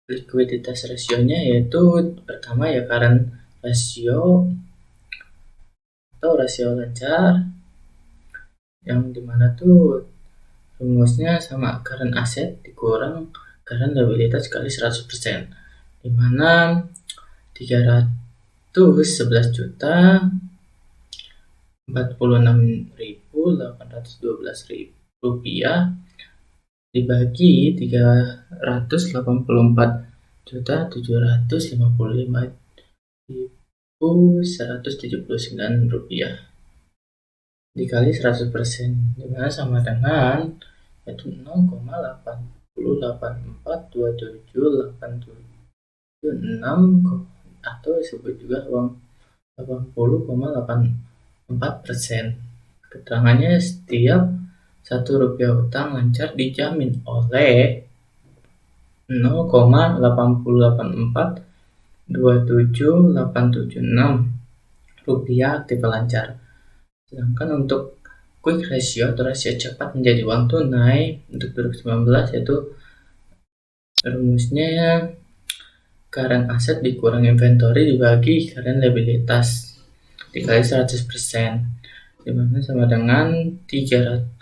likuiditas rasionya yaitu pertama ya current ratio atau rasio lancar, yang dimana tuh rumusnya sama current asset dikurang current liabilitas kali 100%, dimana 311 juta 46.812 rupiah dibagi 384.755.179 rupiah dikali 100%, dimana sama dengan yaitu 0,80842787 atau disebut juga 80,84%. Keterangannya setiap Rp1 utang lancar dijamin oleh 0,8842786 rupiah aktiva lancar. Sedangkan untuk quick ratio atau rasio cepat menjadi uang tunai untuk 2019 yaitu rumusnya current asset dikurang inventory dibagi current liabilitas dikali 100%, dimana sama dengan 311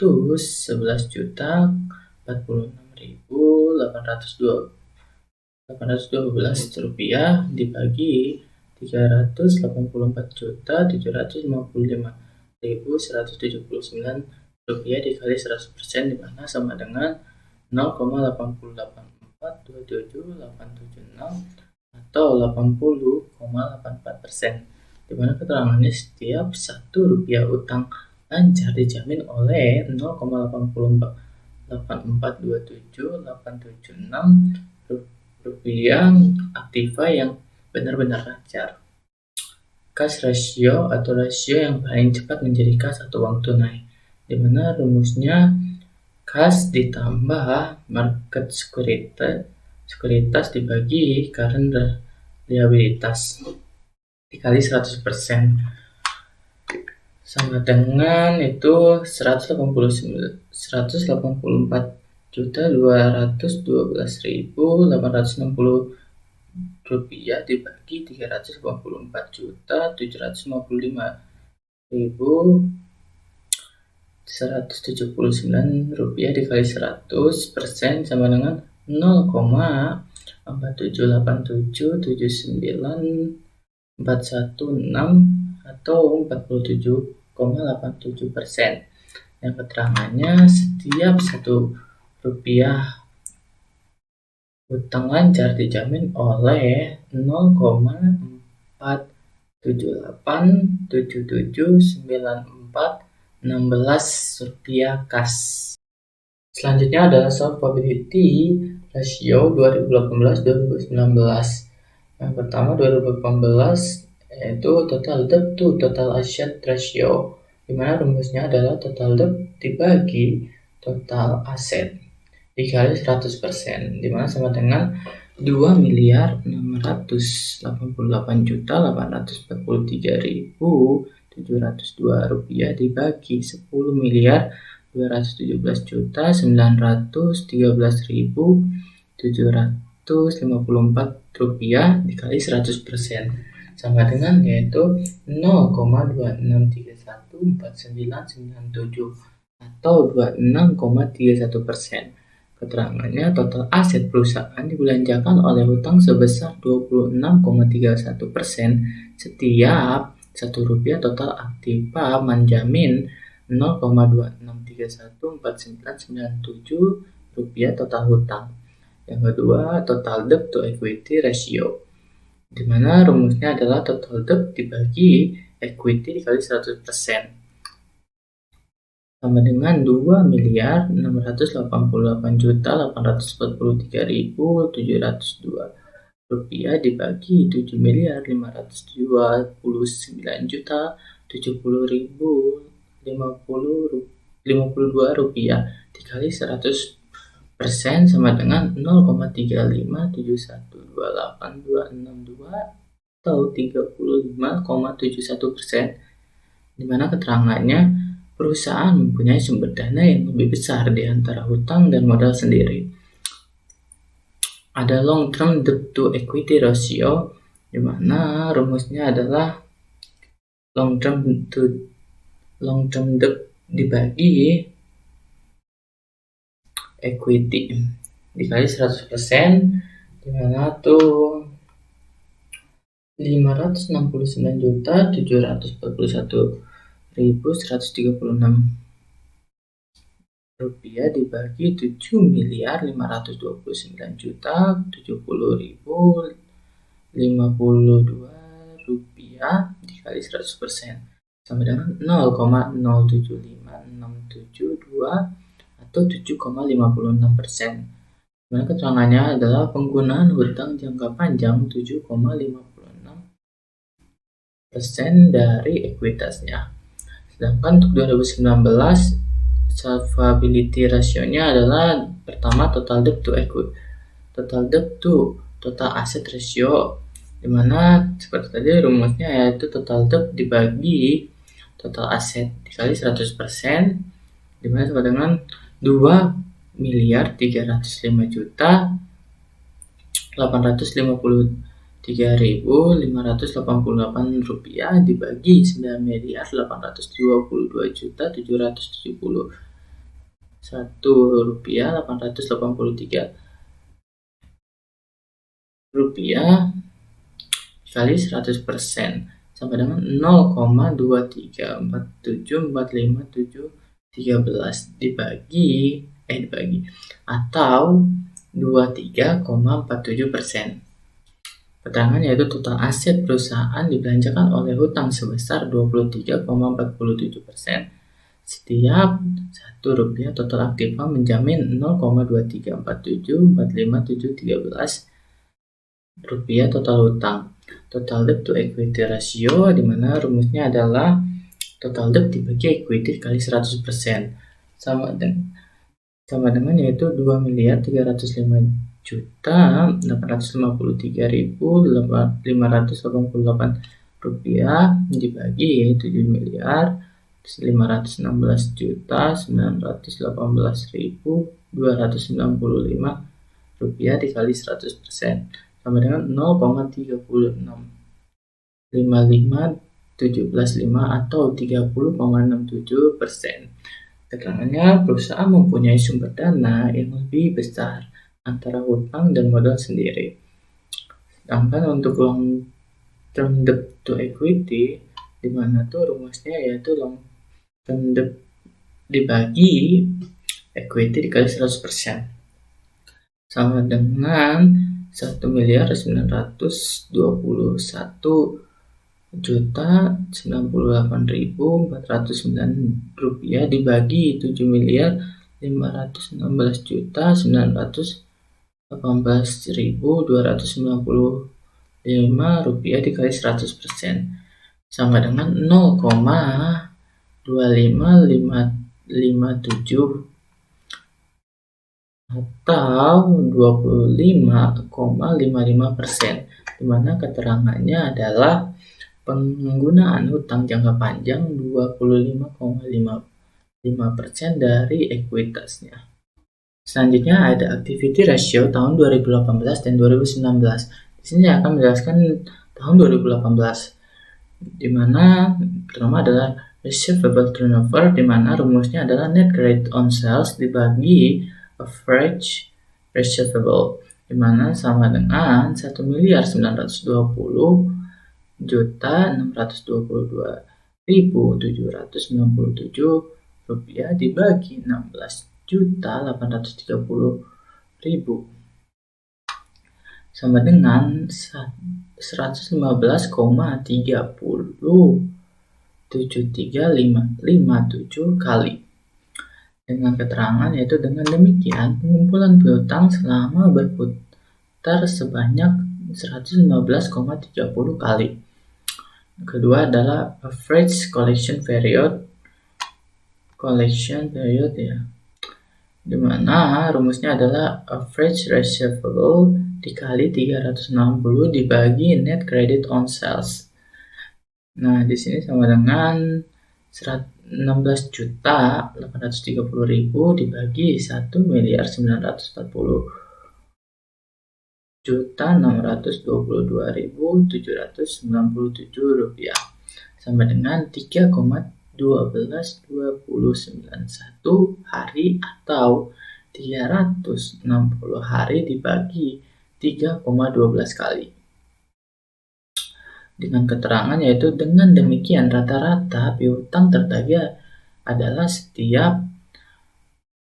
juta 46.812 rupiah dibagi 384 juta 755.179 rupiah dikali 100%, dimana sama dengan 0,8842787 atau 80,84%, dimana keterangannya setiap Rp1 utang lancar dijamin oleh 0,884278786 rupiah aktiva yang benar-benar lancar. Cash ratio atau rasio yang paling cepat menjadi kas atau uang tunai, dimana rumusnya kas ditambah market sekuritas dibagi current liabilitas dikali 100%, sama dengan itu 184.212.860 rupiah dibagi 384.755.179 rupiah dikali 100% sama dengan 0,478779416 atau 47,87%. Yang keterangannya setiap Rp1 utang lancar dijamin oleh 0,478779416 rupiah kas. Selanjutnya adalah solvability ratio 2018-2019. Yang pertama 2018 yaitu total debt to total asset ratio, dimana rumusnya adalah total debt dibagi total aset dikali 100%, dimana sama dengan 2.688.843.702 rupiah dibagi 10.217.913.754 rupiah dikali 100% sama dengan yaitu 0,2631497 atau 26,31%. Keterangannya total aset perusahaan dibelanjakan oleh hutang sebesar 26,31%. Setiap Rp1 total aktiva menjamin 0,26314997 rupiah total hutang. Yang kedua, total debt to equity ratio, di mana rumusnya adalah total debt dibagi equity dikali 100%. sama dengan 2.688.843.702 rupiah dibagi 7.559.070.052 rupiah dikali 100% sama dengan 0,357128262 atau 35,71%, di mana keterangannya perusahaan mempunyai sumber dana yang lebih besar di antara hutang dan modal sendiri. Ada long term debt to equity ratio, di mana rumusnya adalah long term debt dibagi equity dikali 100%, di mana tuh 569.741.136 rupiah dibagi 7.529.070.052 rupiah dikali 100% sama dengan 0,075672 atau 7,56%. Nah, keterangannya adalah penggunaan hutang jangka panjang 7,56% dari ekuitasnya. Sedangkan untuk 2019 solvability rasionya adalah pertama total debt to equity, total debt to total asset ratio, dimana seperti tadi rumusnya yaitu total debt dibagi total aset dikali 100%, dimana sama dengan 2.350.853.588 rupiah dibagi 9.822.771 rupiah 883 rupiah kali 100% sama dengan 0,23474573 dibagi atau 23,47%. Keterangan yaitu total aset perusahaan dibelanjakan oleh hutang sebesar 23,47%. Setiap 1 rupiah total aktiva menjamin 0,23474573 rupiah total hutang. Total debt to equity ratio, di mana rumusnya adalah total debt dibagi equity kali 100% sama dengan yaitu 2.359.853.588 rupiah dibagi 7.519.918.295 rupiah dikali 100% sama dengan 0,3655175 atau 30,67%. Keterangannya perusahaan mempunyai sumber dana yang lebih besar antara hutang dan modal sendiri. Sedangkan untuk long term debt to equity, di mana tuh rumusnya yaitu long term debt dibagi equity dikali 100% sama dengan 1.921.098.409 rupiah dibagi 7.519.918.295 rupiah dikali 100% sama dengan 0,25557 atau 25,55%, di mana keterangannya adalah penggunaan hutang jangka panjang 25,55% dari ekuitasnya. Selanjutnya ada activity ratio tahun 2018 dan 2019. Di sini saya akan menjelaskan tahun 2018, di mana pertama adalah receivable turnover, di mana rumusnya adalah net credit on sales dibagi average receivable, di mana sama dengan 1.922.622.797 rupiah dibagi 16.830.000 sama dengan 115,307357 kali dengan keterangan yaitu dengan demikian pengumpulan piutang selama berputar sebanyak 115,30 kali. Kedua adalah average collection period ya, di mana rumusnya adalah average receivable dikali 360 dibagi net credit on sales. Nah, di sini sama dengan 16.830.000 dibagi 1.940.622.797 rupiah sama dengan 3,12291 hari atau 360 hari dibagi 3,12 kali. Dengan keterangan yaitu dengan demikian rata-rata piutang tertagih adalah setiap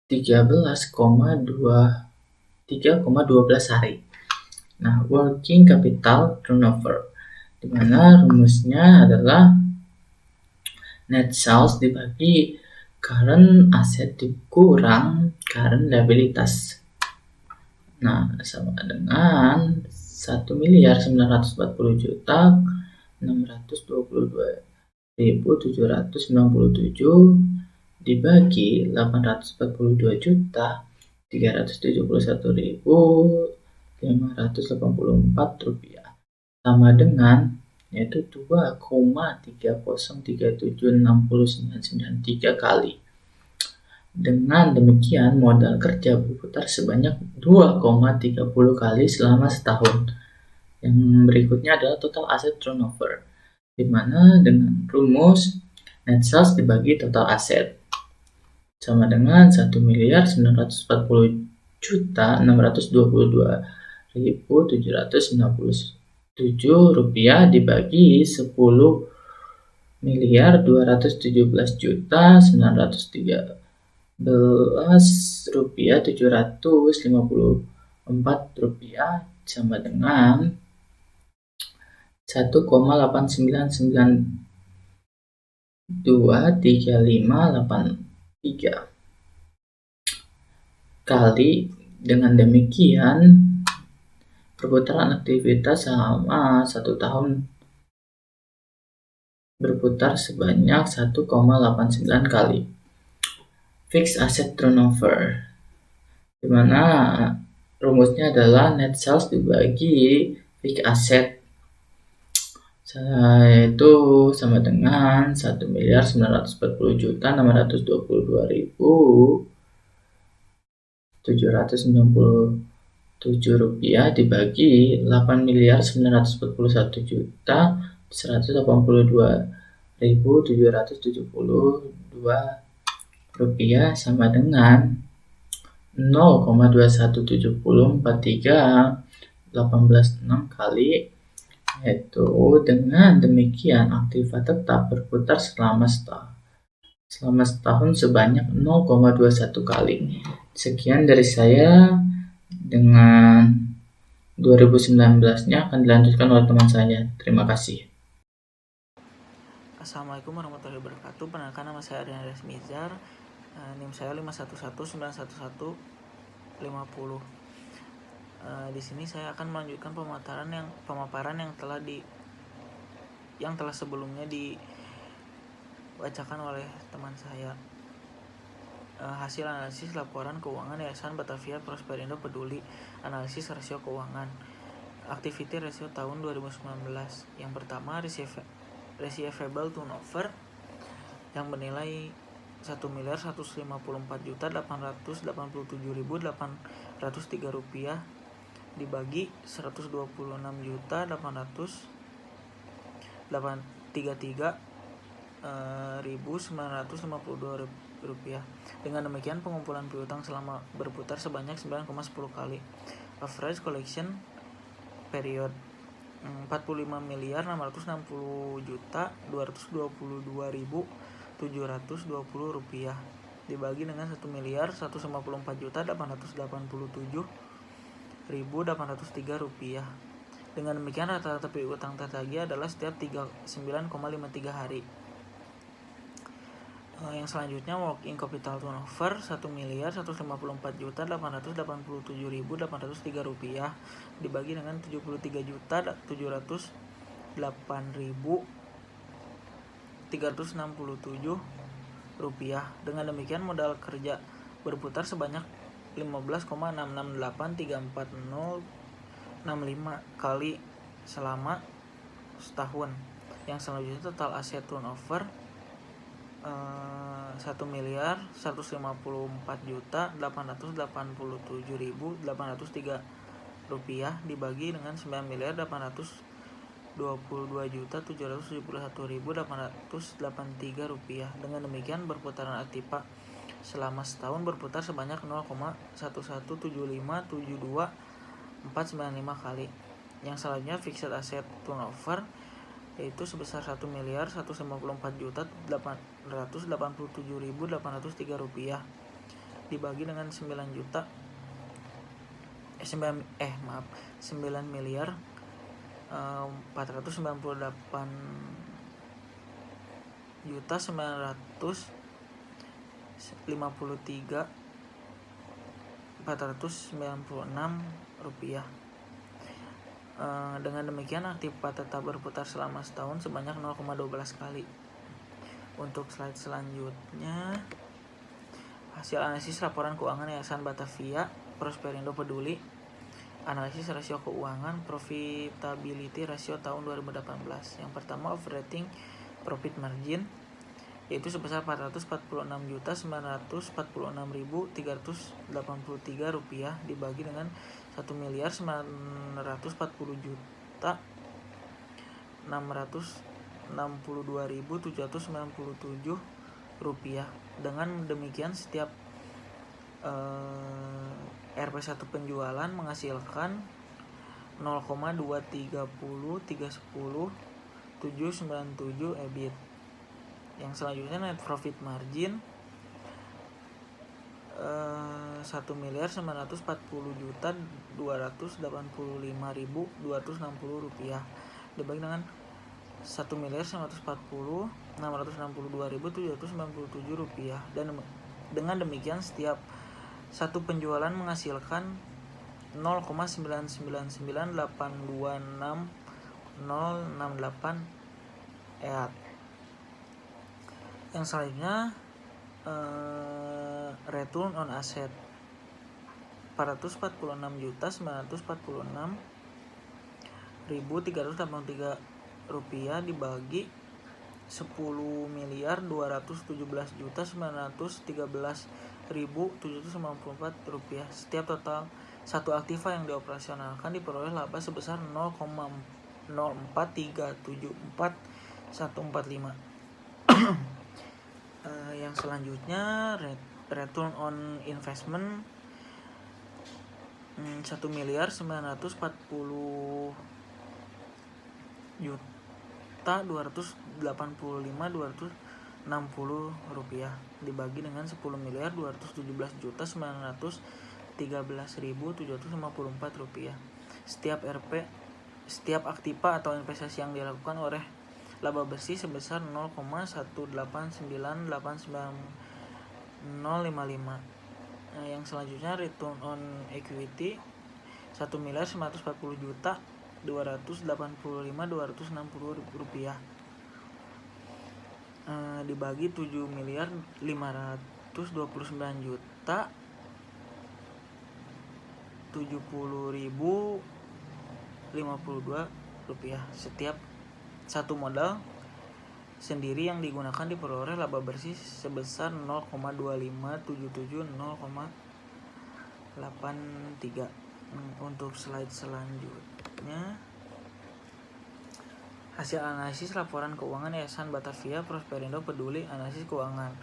3,12 hari. Nah, working capital turnover, di mana rumusnya adalah net sales dibagi current asset dikurang current liabilities. Nah, sama dengan 1.941.622.797 dibagi 842.371.584 rupiah sama dengan yaitu 2,30376993 kali. Dengan demikian modal kerja berputar sebanyak 2,30 kali selama setahun. Yang berikutnya adalah total asset turnover, di mana dengan rumus net sales dibagi total aset sama dengan 1.940.622.797 rupiah dibagi 10.217.913 rupiah 754 rupiah sama dengan 1,89923583 kali. Dengan demikian perputaran aktivitas selama 1 tahun berputar sebanyak 1,89 kali. Fixed asset turnover, di mana rumusnya adalah net sales dibagi fixed asset, yaitu sama dengan 1.940.622.797 rupiah dibagi 8.941.782 rupiah sama dengan 0,217043816 kali, yaitu dengan demikian aktiva tetap berputar selama setahun sebanyak 0,21 kali. Sekian dari saya, dengan 2019-nya akan dilanjutkan oleh teman saya. Terima kasih.
Assalamualaikum warahmatullahi wabarakatuh. Perkenalkan, nama saya Aryan Resmizar. NIM saya 51191150. Di sini saya akan melanjutkan pemaparan yang telah sebelumnya dibacakan oleh teman saya. Hasil analisis laporan keuangan Yayasan Batavia Prosperindo Peduli, analisis rasio keuangan, activity ratio tahun 2019. Yang pertama, receivable turnover yang bernilai 1.154.887.803 rupiah dibagi 126.833.952 rupiah. Dengan demikian pengumpulan piutang selama berputar sebanyak 9,10 kali. Average collection period 45.220.222.720 rupiah dibagi dengan 1.154.887.803 rupiah. Dengan demikian rata-rata piutang tertagih adalah setiap 9,53 hari. Yang selanjutnya working capital turnover 1.154.887.803 rupiah dibagi dengan 73.708.367 rupiah. Dengan demikian modal kerja berputar sebanyak 15,66834.065 kali selama setahun. Yang selanjutnya total aset turnover 1.154.887.803 rupiah dibagi dengan 9.822.771.883 rupiah. Dengan demikian berputaran aktiva selama setahun berputar sebanyak 0,117572495 kali. Yang selanjutnya fixed asset turnover yaitu sebesar 1.154.887.803 rupiah dibagi dengan 9.948.953.496 rupiah. Dengan demikian aktiva tetap berputar selama setahun sebanyak 0,12 kali. Untuk slide selanjutnya, hasil analisis laporan keuangan Yayasan Batavia Prosperindo Peduli, analisis rasio keuangan profitability ratio tahun 2018. Yang pertama, operating profit margin yaitu sebesar 446.946.383 rupiah dibagi dengan 1.942.662.797 rupiah. Dengan demikian setiap RP1 penjualan menghasilkan 0,230.310.797 EBIT. Yang selanjutnya net profit margin 1.940.285.260 rupiah dibagi dengan 1.940.662.797 rupiah. Dan dengan demikian setiap satu penjualan menghasilkan 0,999826068 EAT. Yang selanjutnya return on asset 446.946.383 rupiah dibagi 10.217.913.794 rupiah. Setiap total satu aktiva yang dioperasionalkan diperoleh laba sebesar 0,04374.145. Yang selanjutnya return on investment 1.285.260 rupiah dibagi dengan 10.217.913.754 rupiah. Setiap aktiva atau investasi yang dilakukan oleh laba bersih sebesar 0,1898955. Yang selanjutnya return on equity 1.940.285.260 rupiah dibagi 7.570.070.052 rupiah. Setiap satu modal sendiri yang digunakan diperoleh laba bersih sebesar 0,2577 Untuk slide selanjutnya, hasil analisis laporan keuangan Yayasan Batavia Prosperindo Peduli, analisis keuangan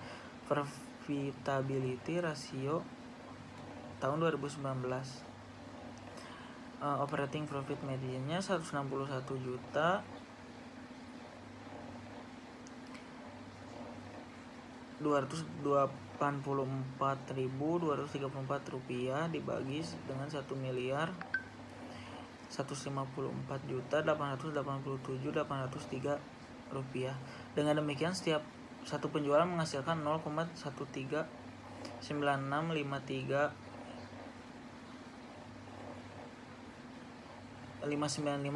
profitability ratio tahun 2019. Operating profit marginnya 161.284.234 rupiah dibagi dengan 1.154.887.803 rupiah. Dengan demikian setiap satu penjualan menghasilkan 0,139653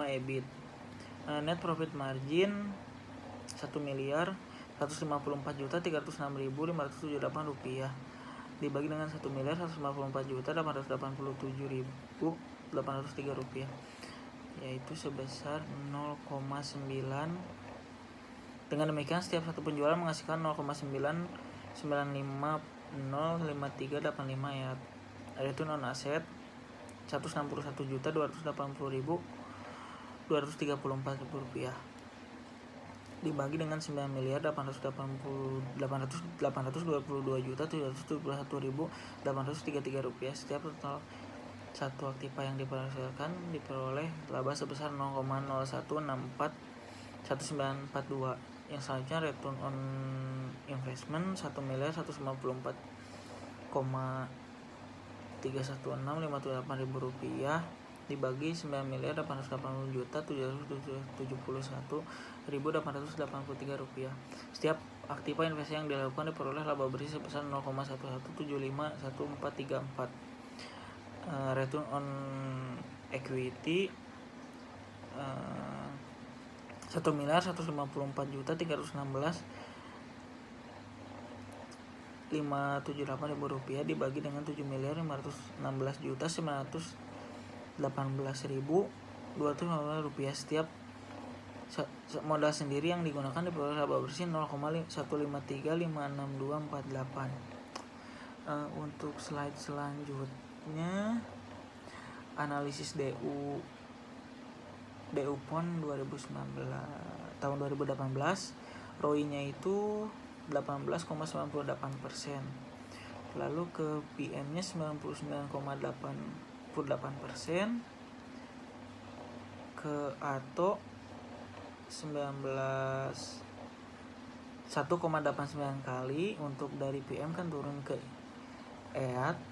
EBIT. Net profit margin 1.154.306.578 rupiah dibagi dengan 1.154.887.803 rupiah, yaitu sebesar 0,9. Dengan demikian setiap satu penjualan menghasilkan 0,995.05385 ya. Return on asset 161.280.234 rupiah dibagi dengan 9.822.771.833 rupiah. Setiap total satu aktiva yang diperhasilkan diperoleh laba sebesar 0,01641942. Yang selanjutnya return on investment 1.154,316.578 rupiah dibagi 9.881.771.883 rupiah. Setiap aktiva investasi yang dilakukan diperoleh laba bersih sebesar 0,1175144. Return on equity 1.154.316.578 rupiah dibagi dengan 7.016.918.215 rupiah. Setiap modal sendiri yang digunakan diperoleh laba bersih 0,15356.248. Untuk slide selanjutnya analisis DU PON 2019 tahun 2018, ROI-nya itu 18,98%. Lalu ke PM-nya 99,88%, ke ATO 1,89 kali. Untuk dari PM kan turun ke EAT,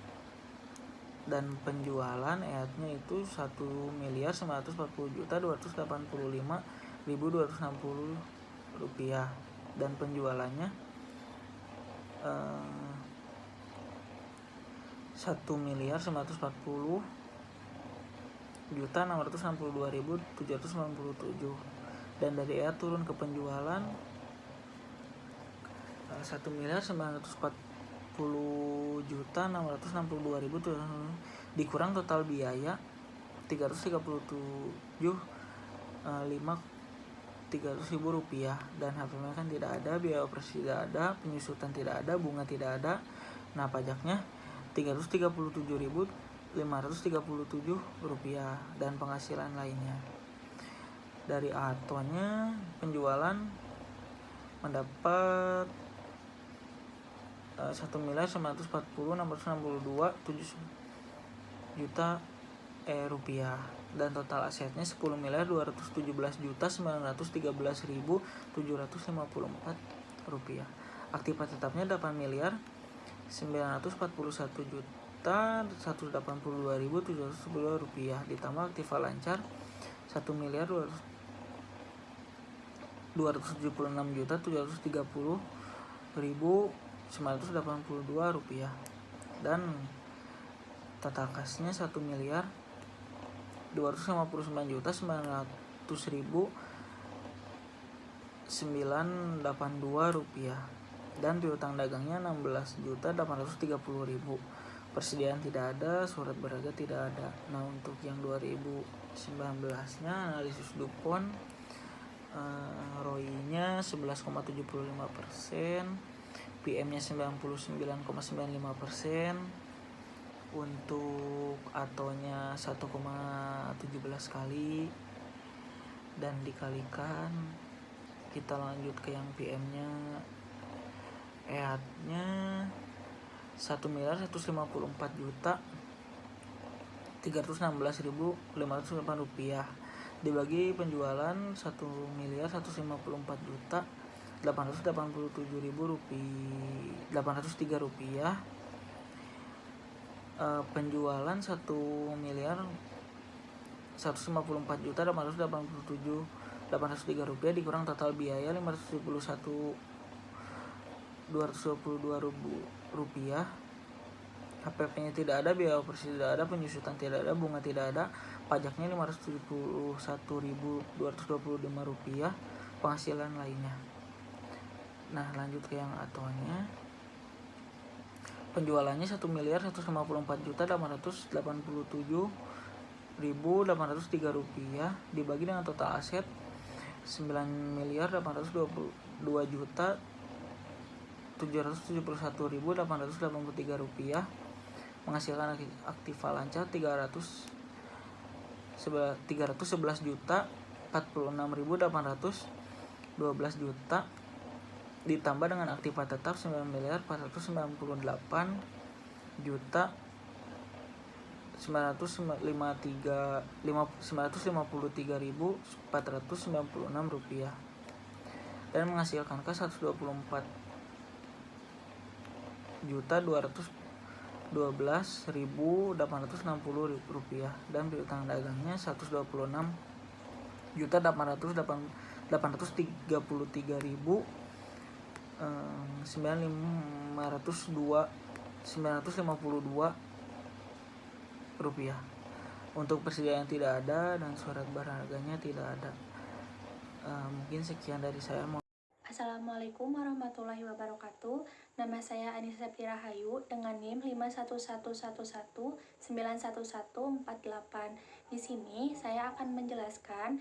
dan penjualan EAT-nya itu 1.940.285.260 rupiah, dan penjualannya 1.940.662.797, dan dari EAT turun ke penjualan 1.940.662.000 dikurang total biaya 337.500.000 rupiah, dan HPM kan tidak ada, biaya operasi tidak ada, penyusutan tidak ada, bunga tidak ada. Nah, pajaknya 337.537 rupiah dan penghasilan lainnya. Dari ATO-nya penjualan mendapat 1.940.662.7 rupiah, dan total asetnya 10.217.913.754 rupiah. Aktiva tetapnya 8.141.182.710 rupiah, ditambah aktiva lancar 1.276.730.982 rupiah, dan total kasnya 1.259.900.982 rupiah, dan piutang dagangnya 16.830.000. Persediaan tidak ada, surat berharga tidak ada. Nah, untuk yang 2019-nya analisis DuPont, ROI-nya 11,75%, PM-nya 99,95%, untuk ATO-nya 1,17 kali, dan dikalikan kita lanjut ke yang PM-nya. EAT-nya 1.154.316.508 rupiah dibagi penjualan 1.154.887.803 rupiah. Penjualan 1.154.887.803 rupiah dikurang total biaya 571 Rp222.000. HPP-nya tidak ada, biaya operasi tidak ada, penyusutan tidak ada, bunga tidak ada, pajaknya Rp571.225, penghasilan lainnya. Nah, lanjut ke yang atuannya. Penjualannya Rp1.184.887.803 dibagi dengan total aset Rp9.822.771.883, menghasilkan aktiva lancar Rp311.046.812 ditambah dengan aktiva tetap Rp9.898.953.496 dan menghasilkan kas Rp124.212.860 dan piutang dagangnya Rp126.833.952. Untuk persediaan tidak ada dan surat berharganya tidak ada. Mungkin sekian dari saya.
Assalamualaikum warahmatullahi wabarakatuh. Nama saya Anissa Septirahayu dengan NIM 51111911448. Di sini saya akan menjelaskan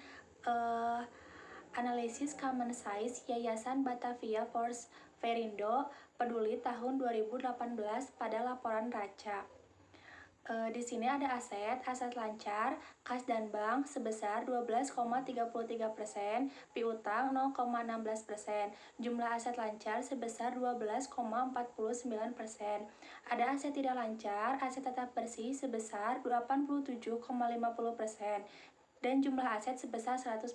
analisis common size Yayasan Batavia Prosperindo Peduli tahun 2018 pada laporan raca. Di sini ada aset lancar, kas dan bank sebesar 12,33%, piutang 0,16%, jumlah aset lancar sebesar 12,49%. Ada aset tidak lancar, aset tetap bersih sebesar 87,50%, dan jumlah aset sebesar 100%.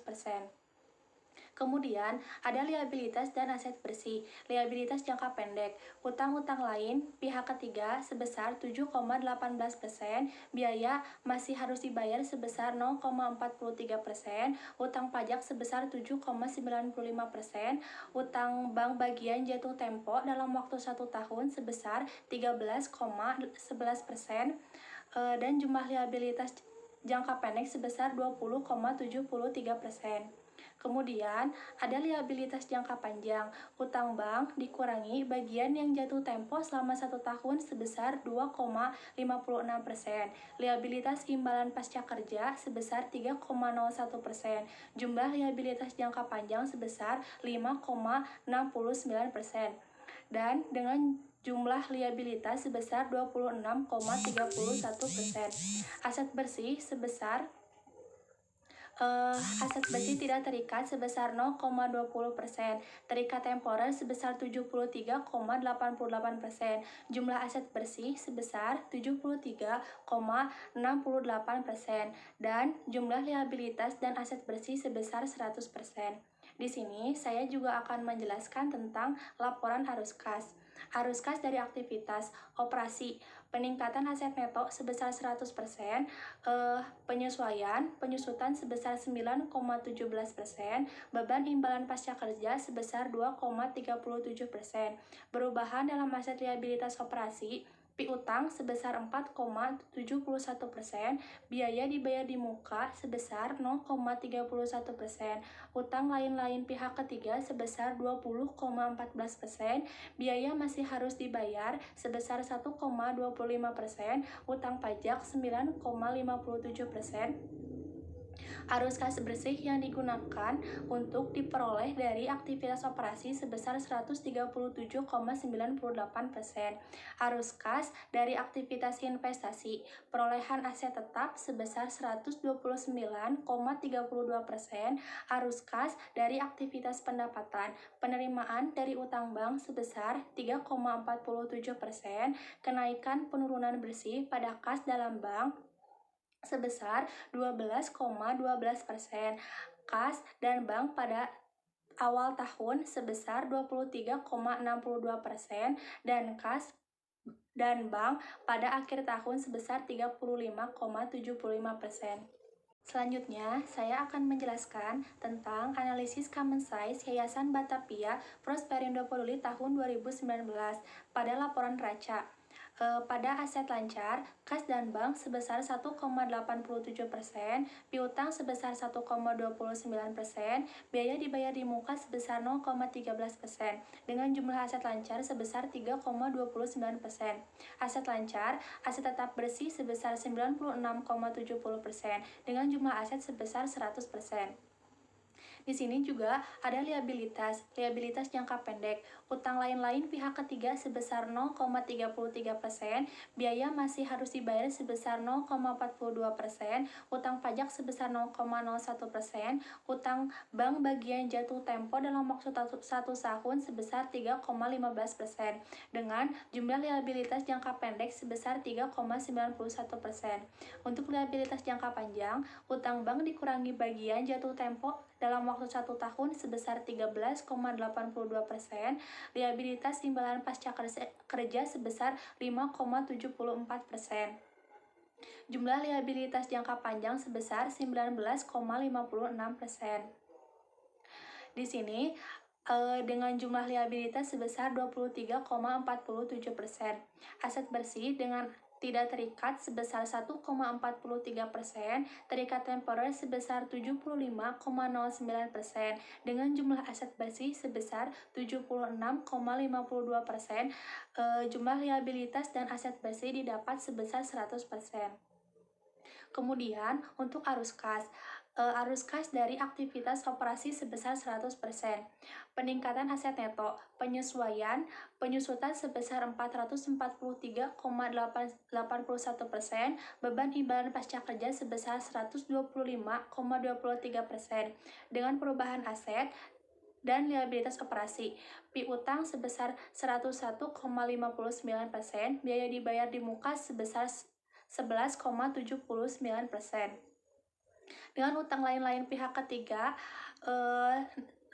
Kemudian, ada liabilitas dan aset bersih. Liabilitas jangka pendek, utang-utang lain pihak ketiga sebesar 7,18%, biaya masih harus dibayar sebesar 0,43%, utang pajak sebesar 7,95%, utang bank bagian jatuh tempo dalam waktu 1 tahun sebesar 13,11%, dan jumlah liabilitas jangka pendek sebesar 20,73%. Kemudian, ada liabilitas jangka panjang, utang bank dikurangi bagian yang jatuh tempo selama 1 tahun sebesar 2,56%, liabilitas imbalan pasca kerja sebesar 3,01%, jumlah liabilitas jangka panjang sebesar 5,69%, dan dengan jumlah liabilitas sebesar 26,31%. Aset bersih sebesar aset bersih tidak terikat sebesar 0,20%, terikat temporer sebesar 73,88%, jumlah aset bersih sebesar 73,68%, dan jumlah liabilitas dan aset bersih sebesar 100%. Di sini saya juga akan menjelaskan tentang laporan arus kas. Arus kas dari aktivitas operasi, peningkatan aset neto sebesar 100%, penyusutan sebesar 9,17%, beban imbalan pasca kerja sebesar 2,37%, perubahan dalam aset liabilitas operasi, piutang sebesar 4,71%, biaya dibayar di muka sebesar 0,31%, utang lain-lain pihak ketiga sebesar 20,14%, biaya masih harus dibayar sebesar 1,25%, utang pajak 9,57%. Arus kas bersih yang digunakan untuk diperoleh dari aktivitas operasi sebesar 137,98%. Arus kas dari aktivitas investasi, perolehan aset tetap sebesar 129,32%. Arus kas dari aktivitas pendapatan, penerimaan dari utang bank sebesar 3,47%. Kenaikan penurunan bersih pada kas dalam bank sebesar 12,12%, kas dan bank pada awal tahun sebesar 23,62%, dan kas dan bank pada akhir tahun sebesar 35,75%. Selanjutnya, saya akan menjelaskan tentang analisis common size Yayasan Batavia Prosperindo Peduli tahun 2019 pada laporan neraca. Pada aset lancar, kas dan bank sebesar 1,87%, piutang sebesar 1,29%, biaya dibayar di muka sebesar 0,13%, dengan jumlah aset lancar sebesar 3,29%. Aset lancar, aset tetap bersih sebesar 96,70%, dengan jumlah aset sebesar 100%. Di sini juga ada liabilitas jangka pendek, utang lain-lain pihak ketiga sebesar 0,33%, biaya masih harus dibayar sebesar 0,42%, utang pajak sebesar 0,01%, utang bank bagian jatuh tempo dalam waktu 1 tahun sebesar 3,15%, dengan jumlah liabilitas jangka pendek sebesar 3,91%. Untuk liabilitas jangka panjang, utang bank dikurangi bagian jatuh tempo dalam waktu 1 tahun sebesar 13,82%, liabilitas imbalan pasca kerja sebesar 5,74%. Jumlah liabilitas jangka panjang sebesar 19,56%. Di sini dengan jumlah liabilitas sebesar 23,47%. Aset bersih dengan tidak terikat sebesar 1,43%, terikat temporer sebesar 75,09%, dengan jumlah aset bersih sebesar 76,52%, jumlah liabilitas dan aset bersih didapat sebesar 100%. Kemudian, untuk arus kas dari aktivitas operasi sebesar 100%. Peningkatan aset neto, penyusutan sebesar 443,81%, beban imbalan pasca kerja sebesar 125,23%. Dengan perubahan aset dan liabilitas operasi, piutang sebesar 101,59%, biaya dibayar di muka sebesar 11,79%. Dengan utang lain-lain pihak ketiga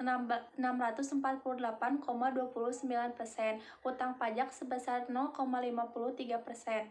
648,29%, utang pajak sebesar 0,53%.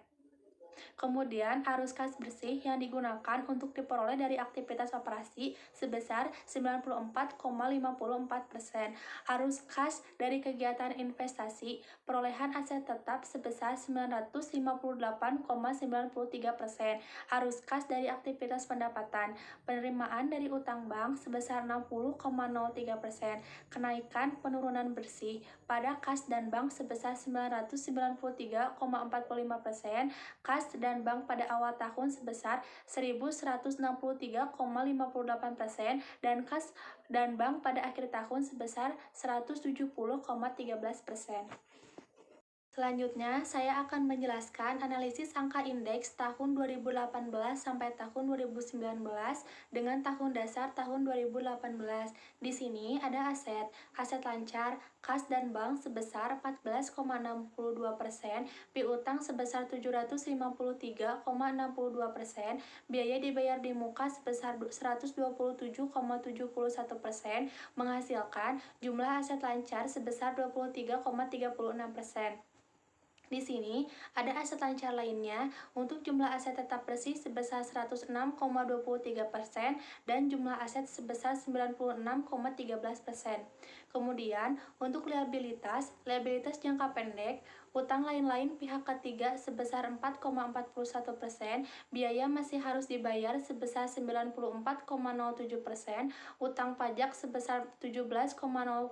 Kemudian, arus kas bersih yang digunakan untuk diperoleh dari aktivitas operasi sebesar 94,54%. Arus kas dari kegiatan investasi, perolehan aset tetap sebesar 958,93%. Arus kas dari aktivitas pendapatan, penerimaan dari utang bank sebesar 60,03%. Kenaikan penurunan bersih pada kas dan bank sebesar 993,45%. Kas dan bank pada awal tahun sebesar 1.163,58%, dan kas dan bank pada akhir tahun sebesar 170,13%. Selanjutnya, saya akan menjelaskan analisis angka indeks tahun 2018 sampai tahun 2019 dengan tahun dasar tahun 2018. Di sini ada aset lancar, kas dan bank sebesar 14,62%, piutang sebesar 753,62%, biaya dibayar di muka sebesar 127,71%, menghasilkan jumlah aset lancar sebesar 23,36%. Di sini ada aset lancar lainnya untuk jumlah aset tetap bersih sebesar 106,23% dan jumlah aset sebesar 96,13%. Kemudian untuk liabilitas jangka pendek, utang lain-lain pihak ketiga sebesar 4,41%, biaya masih harus dibayar sebesar 94,07%, utang pajak sebesar 17,02%,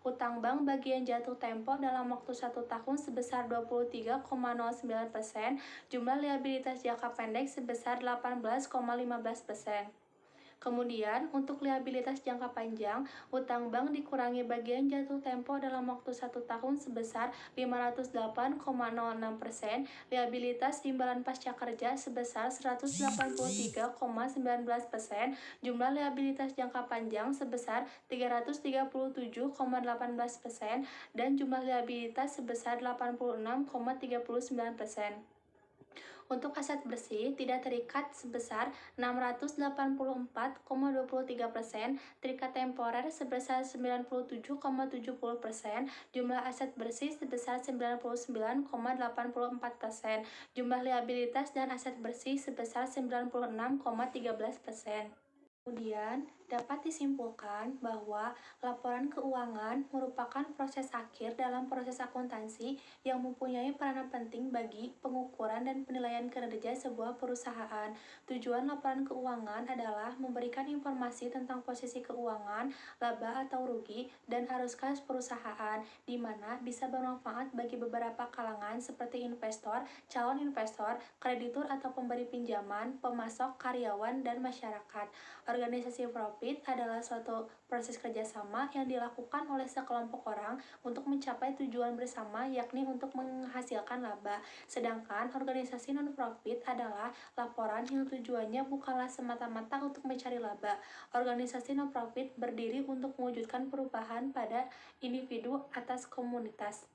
utang bank bagian jatuh tempo dalam waktu 1 tahun sebesar 23,09%, jumlah liabilitas jangka pendek sebesar 18,15%. Kemudian, untuk liabilitas jangka panjang, utang bank dikurangi bagian jatuh tempo dalam waktu 1 tahun sebesar 508,06%, liabilitas imbalan pasca kerja sebesar 183,19%, jumlah liabilitas jangka panjang sebesar 337,18%, dan jumlah liabilitas sebesar 86,39%. Untuk aset bersih tidak terikat sebesar 684,23%, terikat temporer sebesar 97,70%, jumlah aset bersih sebesar 99,84%, jumlah liabilitas dan aset bersih sebesar 96,13%. Kemudian, dapat disimpulkan bahwa laporan keuangan merupakan proses akhir dalam proses akuntansi yang mempunyai peranan penting bagi pengukuran dan penilaian kinerja sebuah perusahaan. Tujuan laporan keuangan adalah memberikan informasi tentang posisi keuangan, laba atau rugi, dan arus kas perusahaan, di mana bisa bermanfaat bagi beberapa kalangan seperti investor, calon investor, kreditur atau pemberi pinjaman, pemasok, karyawan, dan masyarakat. Organisasi profit adalah suatu proses kerjasama yang dilakukan oleh sekelompok orang untuk mencapai tujuan bersama, yakni untuk menghasilkan laba. Sedangkan organisasi non-profit adalah laporan yang tujuannya bukanlah semata-mata untuk mencari laba. Organisasi non-profit berdiri untuk mewujudkan perubahan pada individu atas komunitas.